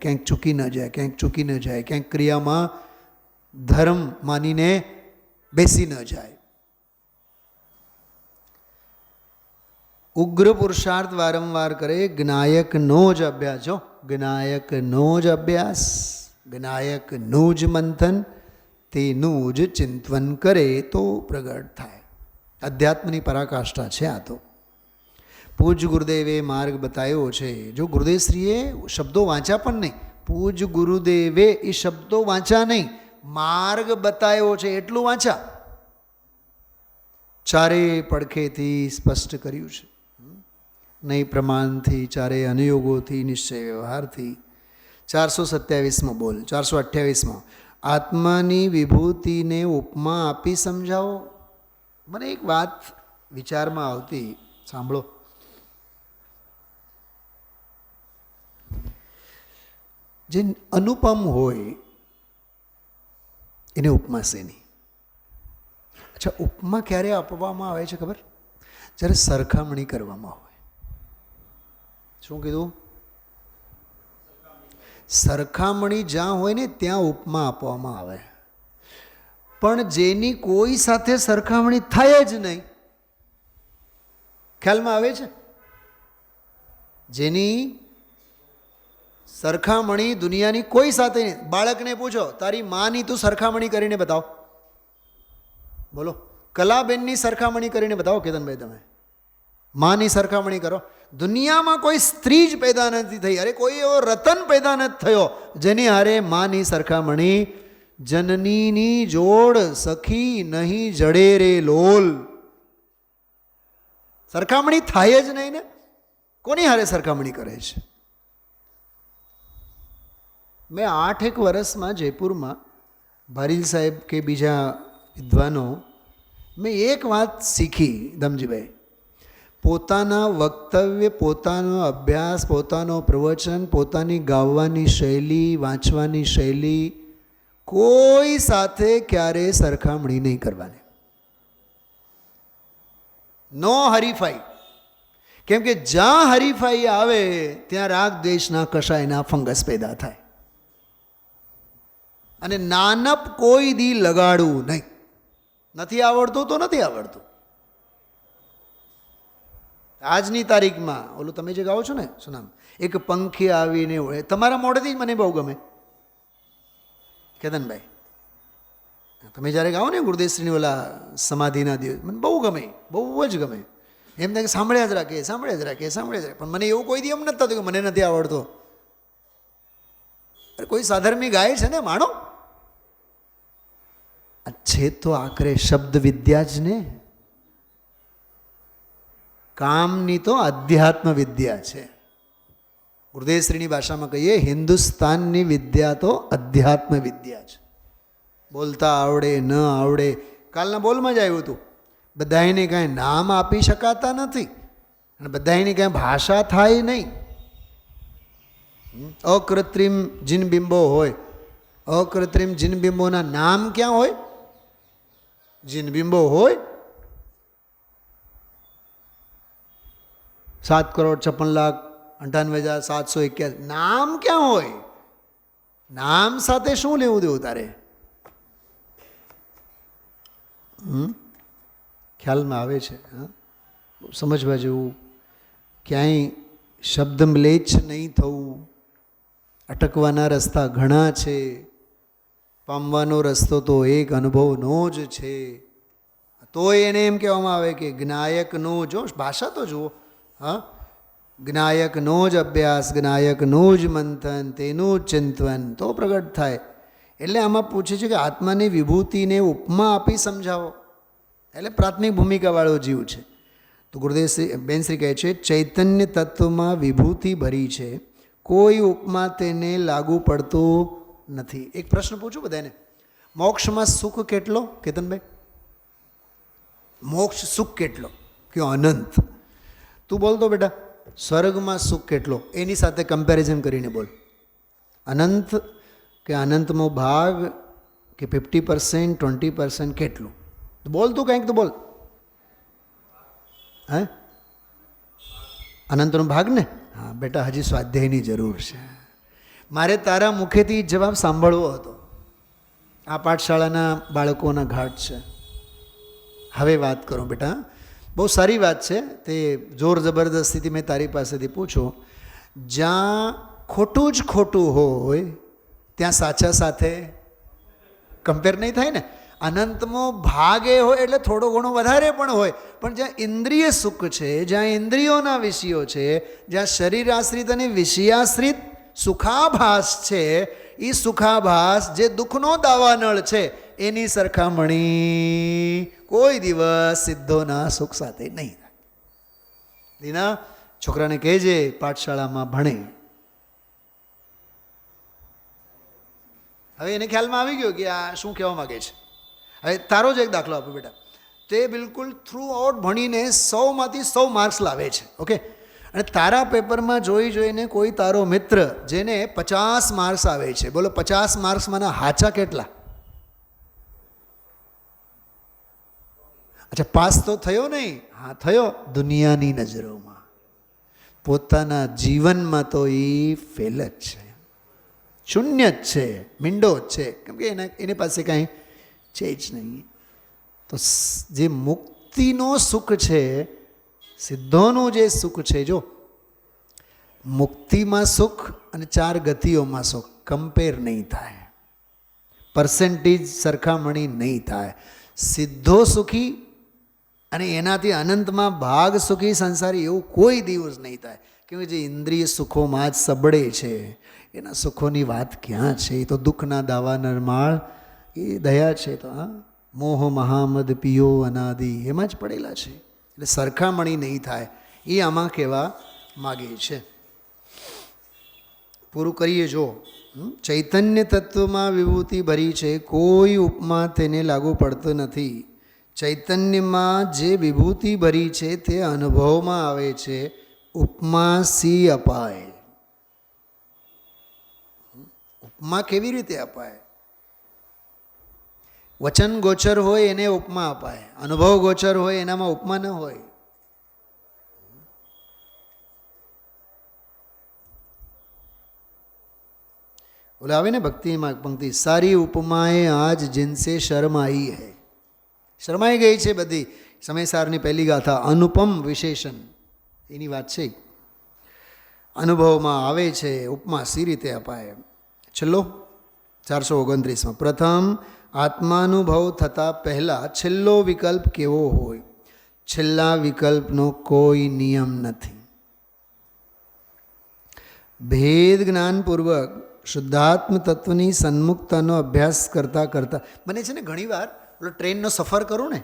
Speaker 2: ક્યાંક ક્રિયામાં ધર્મ માનીને બેસી ન જાય. ઉગ્ર પુરુષાર્થ વારંવાર કરે. જ્ઞાયકનો જ અભ્યાસ. જો જ્ઞાયકનો જ અભ્યાસ, જ્ઞાયકનું જ મંથન, તેનું જ ચિંતન કરે તો પ્રગટ થાય. અધ્યાત્મની પરાકાષ્ઠા છે આ તો. પૂજ ગુરુદેવે માર્ગ બતાવ્યો છે. જો ગુરુદેવશ્રીએ શબ્દો વાંચ્યા પણ નહીં, પૂજ ગુરુદેવે એ શબ્દો વાંચ્યા નહીં, માર્ગ બતાવ્યો છે એટલું વાંચ્યા. ચારે પડખેથી સ્પષ્ટ કર્યું છે. નહીં પ્રમાણથી, ચારે અનુયોગોથી, નિશ્ચય વ્યવહારથી. 427માં બોલ. 428માં આત્માની વિભૂતિને ઉપમા આપી સમજાવો. મને એક વાત વિચારમાં આવતી, સાંભળો. જે અનુપમ હોય એને ઉપમા શેની? અચ્છા, ઉપમા ક્યારે આપવામાં આવે છે ખબર? જ્યારે સરખામણી કરવામાં હોય. શું કીધું? સરખામણી જ્યાં હોય ને ત્યાં ઉપમા આપવામાં આવે. પણ જેની કોઈ સાથે સરખામણી થાય જ નહીં, ખ્યાલમાં આવે છે? જેની સરખામણી દુનિયાની કોઈ સાથે નહીં. બાળકને પૂછો, તારી માની તું સરખામણી કરીને બતાવો. બોલો, કલાબેનની સરખામણી કરીને બતાવો કેતનભાઈ. તમે માની સરખામણી કરો. દુનિયામાં કોઈ સ્ત્રી જ પેદા નથી થઈ, અરે કોઈ એવો રતન પેદા નથી થયો જેની હારે માની સરખામણી. જનનીની જોડ સખી નહીં જડે રે લોલ. સરખામણી થાય જ નહીં ને. કોની હારે સરખામણી કરે છે? મેં 8 વર્ષમાં જયપુરમાં ભારીલ સાહેબ કે બીજા વિદ્વાનો, મેં એક વાત શીખી દમજીભાઈ. પોતાના વક્તવ્ય, પોતાનો અભ્યાસ, પોતાનો પ્રવચન, પોતાની ગાવાની શૈલી, વાંચવાની શૈલી કોઈ સાથે ક્યારેય સરખામણી નહીં કરવાની. નો હરીફાઈ. કેમ કે જ્યાં હરીફાઈ આવે ત્યાં રાગ દ્વેષના કશાયના ફંગસ પેદા થાય. અને નાનપ કોઈ દી લગાડવું નહીં. નથી આવડતું તો નથી આવડતું. આજની તારીખમાં ઓલું તમે જે ગાઓ છો ને, શું નામ, એક પંખી આવીને હોય, તમારા મોઢેથી જ મને બહુ ગમે કેતનભાઈ. તમે જ્યારે ગાઓ ને ગુરુદેવશ્રીની ઓલા સમાધિના દિવસ, મને બહુ ગમે, બહુ જ ગમે. એમ થાય કે સાંભળ્યા જ રાખે, સાંભળ્યા જ રાખે, સાંભળ્યા જ રાખે. પણ મને એવું કોઈ દી એમ નથી થતું કે મને નથી આવડતો. અરે કોઈ સાધર્મી ગાય છે ને, માણો. છે તો આખરે શબ્દ વિદ્યા જ ને. કામની તો અધ્યાત્મ વિદ્યા છે. ગુરુદેવશ્રીની ભાષામાં કહીએ, હિન્દુસ્તાનની વિદ્યા તો અધ્યાત્મ વિદ્યા છે. બોલતા આવડે ન આવડે, કાલના બોલમાં જ આવ્યું હતું, બધાને કાંઈ નામ આપી શકાતા નથી અને બધાની કાંઈ ભાષા થાય નહીં. અકૃત્રિમ જીનબિંબો હોય, અકૃત્રિમ જીનબિંબોના નામ ક્યાં હોય? જીનબિંબો હોય. 7,56,98,781 નામ ક્યાં હોય? નામ સાથે શું લેવું દેવું તારે? ખ્યાલમાં આવે છે? સમજવા જેવું. ક્યાંય શબ્દ મ્લેચ્છ નહીં થવું. અટકવાના રસ્તા ઘણા છે, પામવાનો રસ્તો તો એક અનુભવનો જ છે. તોય એને એમ કહેવામાં આવે કે જ્ઞાયકનો જો ભાષા તો જુઓ. હા, જ્ઞાયકનો જ અભ્યાસ, જ્ઞાયકનો જ મંથન, તેનું જ ચિંતન તો પ્રગટ થાય. એટલે આમાં પૂછે છે કે આત્માની વિભૂતિને ઉપમા આપી સમજાવો. એટલે પ્રાથમિક ભૂમિકાવાળો જીવ છે. તો ગુરુદેવ બેનશ્રી કહે છે, ચૈતન્ય તત્વમાં વિભૂતિ ભરી છે, કોઈ ઉપમા તેને લાગુ પડતું નથી. એક પ્રશ્ન પૂછું બધાને, મોક્ષમાં સુખ કેટલો કેતનભાઈ? મોક્ષ સુખ કેટલો? કયો અનંત. તું બોલ તો બેટા, સ્વર્ગમાં સુખ કેટલો? એની સાથે કમ્પેરિઝન કરીને બોલ. અનંત કે અનંતનો ભાગ કે 50%, 20% કેટલું? બોલ તું કંઈક તો બોલ. હે, અનંતનો ભાગ ને? હા બેટા, હજી સ્વાધ્યાયની જરૂર છે. મારે તારા મુખેથી જવાબ સાંભળવો હતો. આ પાઠશાળાના બાળકોના ઘાટ છે. હવે વાત કરું બેટા, બહુ સારી વાત છે. તે જોર જબરદસ્તીથી મેં તારી પાસેથી પૂછો. જ્યાં ખોટું જ ખોટું હોય ત્યાં સાચા સાથે કમ્પેર નહીં થાય ને. અનંતમાં ભાગ એ હોય એટલે થોડો ઘણો વધારે પણ હોય, પણ જ્યાં ઇન્દ્રિય સુખ છે, જ્યાં ઇન્દ્રિયોના વિષયો છે, જ્યાં શરીર આશ્રિત અને વિષયાશ્રિત સુખાભાસ છે, એ સુખાભાસ જે દુઃખનો દાવાનળ છે એની સરખામણી કોઈ દિવસ સિદ્ધોના સુખ સાથે નહીં થાય. દીના છોકરાને કહેજે પાઠશાળામાં ભણે. હવે એને ખ્યાલમાં આવી ગયો કે આ શું કહેવા માગે છે. હવે તારો જ એક દાખલો આપો બેટા. તે બિલકુલ થ્રુ આઉટ ભણીને 100માંથી 100 માર્ક્સ લાવે છે. ઓકે, અને તારા પેપરમાં જોઈને કોઈ તારો મિત્ર જેને 50 માર્ક્સ આવે છે, બોલો 50 માર્ક્સમાંના હાચા કેટલા? અચ્છા, પાસ તો થયો નહીં? હા થયો, દુનિયાની નજરોમાં. પોતાના જીવનમાં તો એ ફેલ જ છે, શૂન્ય જ છે, મીંડો જ છે, કેમ કે એની પાસે કાંઈ છે જ નહીં. તો જે મુક્તિનો સુખ છે, સિદ્ધોનું જે સુખ છે, જો મુક્તિમાં સુખ અને 4 ગતિઓમાં સુખ કમ્પેર નહીં થાય, પર્સન્ટેજ સરખામણી નહીં થાય. સિદ્ધો સુખી અને એનાથી અનંતમાં ભાગ સુખી સંસારી એવું કોઈ દિવસ નહીં થાય. કેમ કે જે ઇન્દ્રિય સુખોમાં જ સબળે છે, એના સુખોની વાત ક્યાં છે? એ તો દુઃખના દાવા નરમાળ, એ દયા છે તો હા, મોહ મહામદ પિયો અનાદિ, એમાં જ પડેલા છે. એટલે સરખામણી નહીં થાય, એ આમાં કહેવા માગે છે. પૂરું કરીએ. જો ચૈતન્ય તત્વમાં વિભૂતિ ભરી છે, કોઈ ઉપમા તેને લાગુ પડતો નથી. ચૈતન્યમાં જે વિભૂતિ ભરી છે તે અનુભવમાં આવે છે, ઉપમા સી અપાય. ઉપમા કેવી રીતે અપાય? વચન ગોચર હોય એને ઉપમા અપાય, અનુભવ ગોચર હોય એનામાં ઉપમા ન હોય. બોલે આવે ને ભક્તિમાં પંક્તિ, સારી ઉપમાએ આજ જિનસે શર્મ આઈ હૈ. શરમાઈ ગઈ છે બધી. સમયસારની પહેલી ગાથા, અનુપમ વિશેષણ, એની વાત છે. અનુભવમાં આવે છે, ઉપમા સી રીતે અપાય. છેલ્લો 429માં, પ્રથમ આત્માનુભવ થતાં પહેલાં છેલ્લો વિકલ્પ કેવો હોય? છેલ્લા વિકલ્પનો કોઈ નિયમ નથી. ભેદ જ્ઞાનપૂર્વક શુદ્ધાત્મ તત્વની સન્મુખતાનો અભ્યાસ કરતાં કરતાં, મને છે ને ઘણીવાર પેલો ટ્રેનનો સફર કરું ને,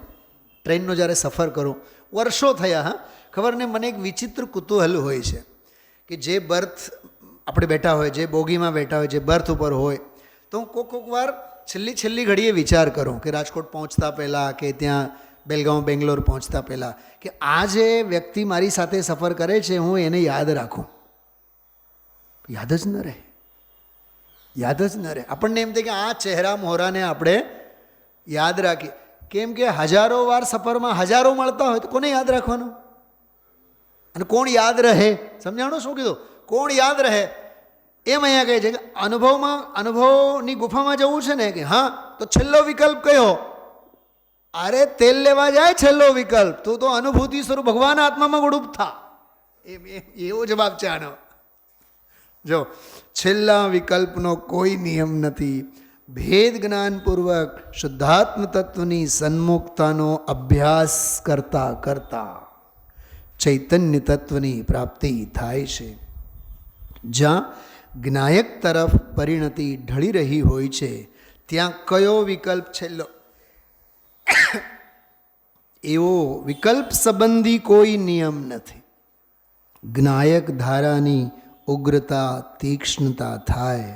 Speaker 2: ટ્રેનનો જ્યારે સફર કરું, વર્ષો થયા, હા ખબર ને, મને એક વિચિત્ર કુતૂહલ હોય છે કે જે બર્થ આપણે બેઠા હોય, જે બોગીમાં બેઠા હોય, જે બર્થ ઉપર હોય, તો હું કોક વાર છેલ્લી ઘડીએ વિચાર કરું કે રાજકોટ પહોંચતા પહેલાં કે ત્યાં બેલગામ બેંગ્લોર પહોંચતા પહેલાં કે આ જે વ્યક્તિ મારી સાથે સફર કરે છે, હું એને યાદ રાખું. યાદ જ ન રહે, યાદ જ ન રહે. આપણને એમ થાય કે આ ચહેરા મોહરાને આપણે યાદ રાખીએ. કેમ કે હજારો વાર સફરમાં હજારો મળતા હોય તો કોને યાદ રાખવાનું? અને કોણ યાદ રહે? સમજાણું શું કીધું? કોણ યાદ રહે? એમ અહીંયા કહે છે કે અનુભવની ગુફામાં જવું છે ને, કે હા તો છેલ્લો વિકલ્પ કયો? અરે તેલ લેવા જાય છેલ્લો વિકલ્પ, તું તો અનુભૂતિ સ્વરૂપ ભગવાન આત્મામાં ગુડુપ થા. એવો જવાબ છે આનો. જો છેલ્લા વિકલ્પનો કોઈ નિયમ નથી. ભેદ જ્ઞાનપૂર્વક શુદ્ધાત્મ તત્વની સન્મુખતાનો અભ્યાસ કરતા કરતા ચૈતન્ય તત્વની પ્રાપ્તિ થાય છે. જ્યાં જ્ઞાયક તરફ પરિણતિ ઢળી રહી હોય છે, ત્યાં કયો વિકલ્પ છેલ્લો? એવો વિકલ્પ સંબંધી કોઈ નિયમ નથી. જ્ઞાયક ધારાની ઉગ્રતા તીક્ષ્ણતા થાય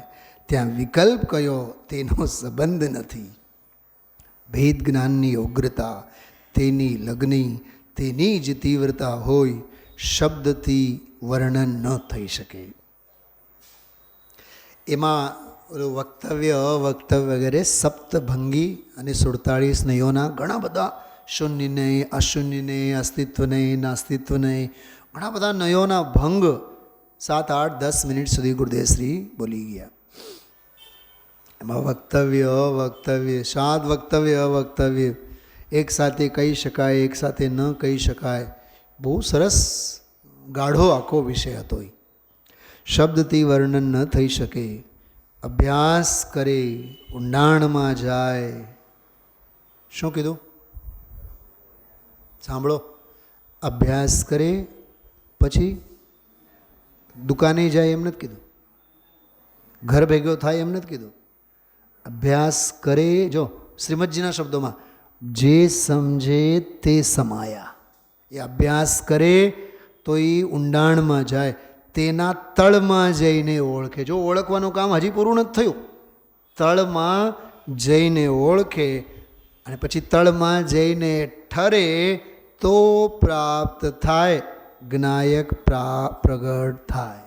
Speaker 2: ત્યાં વિકલ્પ કયો તેનો સંબંધ નથી. ભેદ જ્ઞાનની ઉગ્રતા, તેની લગ્ની, તેની જ તીવ્રતા હોય, શબ્દથી વર્ણન ન થઈ શકે. એમાં વક્તવ્ય અવક્તવ્ય વગેરે સપ્તભંગી અને 47 નયોના ઘણા બધા શૂન્યને, અશૂન્યને, અસ્તિત્વને, નાસ્તિત્વને, ઘણા બધા નયોના ભંગ 7, 8, 10 મિનિટ સુધી ગુરુદેવશ્રી બોલી ગયા. એમાં વક્તવ્ય અવક્તવ્ય, 7 વક્તવ્ય અવક્તવ્ય એક સાથે કહી શકાય, એક સાથે ન કહી શકાય, બહુ સરસ ગાઢો આખો વિષય હતો. શબ્દથી વર્ણન ન થઈ શકે. અભ્યાસ કરે, ઊંડાણમાં જાય. શું કીધું? સાંભળો, અભ્યાસ કરે પછી દુકાને જાય એમ નથી કીધું, ઘર ભેગો થાય એમ નથી કીધું. અભ્યાસ કરે, જો શ્રીમદજીના શબ્દોમાં, જે સમજે તે સમાયા. એ અભ્યાસ કરે તો એ ઊંડાણમાં જાય, તેના તળમાં જઈને ઓળખે. જો ઓળખવાનું કામ હજી પૂરું નથી થયું, તળમાં જઈને ઓળખે અને પછી તળમાં જઈને ઠરે તો પ્રાપ્ત થાય, જ્ઞાયક પ્રગટ થાય.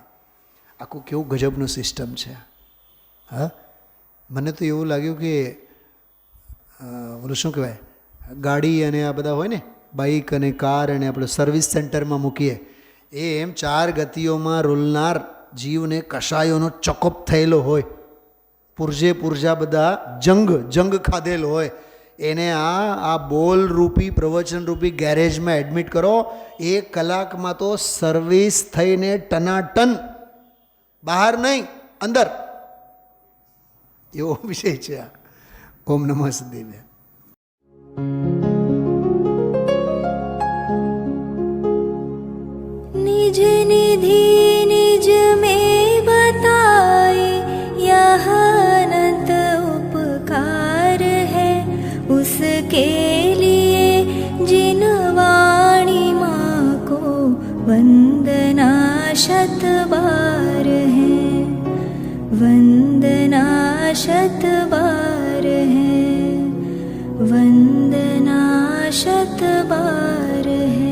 Speaker 2: આખું કેવું ગજબનું સિસ્ટમ છે. હા, મને તો એવું લાગ્યું કે ઓલું શું કહેવાય, ગાડી અને આ બધા હોય ને બાઇક અને કાર અને આપણે સર્વિસ સેન્ટરમાં મૂકીએ એમ 4 ગતિઓમાં રૂલનાર જીવને કશાયોનો ચકોપ થયેલો હોય, પુરજા બધા જંગ ખાધેલો હોય, એને આ બોલ રૂપી પ્રવચન રૂપી ગેરેજમાં એડમિટ કરો. 1 કલાકમાં તો સર્વિસ થઈને ટનાટન, બહાર નહીં અંદર, એવો વિષય છે આ. ઓમ નમઃ સિદ્ધેય.
Speaker 1: निज निधि निज में बताए यह अनंत उपकार है, उसके लिए जिन वाणी माँ को वंदना शत बार है, वंदना शत बार है, वंदना शत बार है.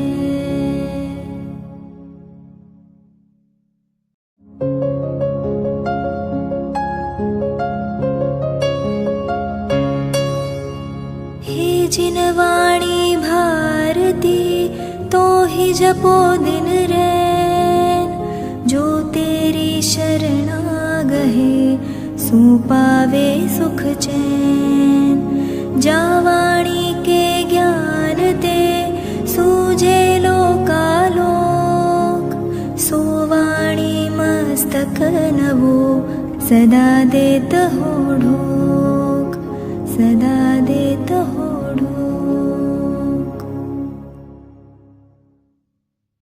Speaker 1: जिन वाणी भारती तो ही जपो दिन रैन, जो तेरी शरणा गहे सो पावे सुख चैन. जा वाणी के ज्ञान ते सूझे लोकालोक, सो वाणी मस्तक नवो सदा देत हो ढोक, सदा देत हो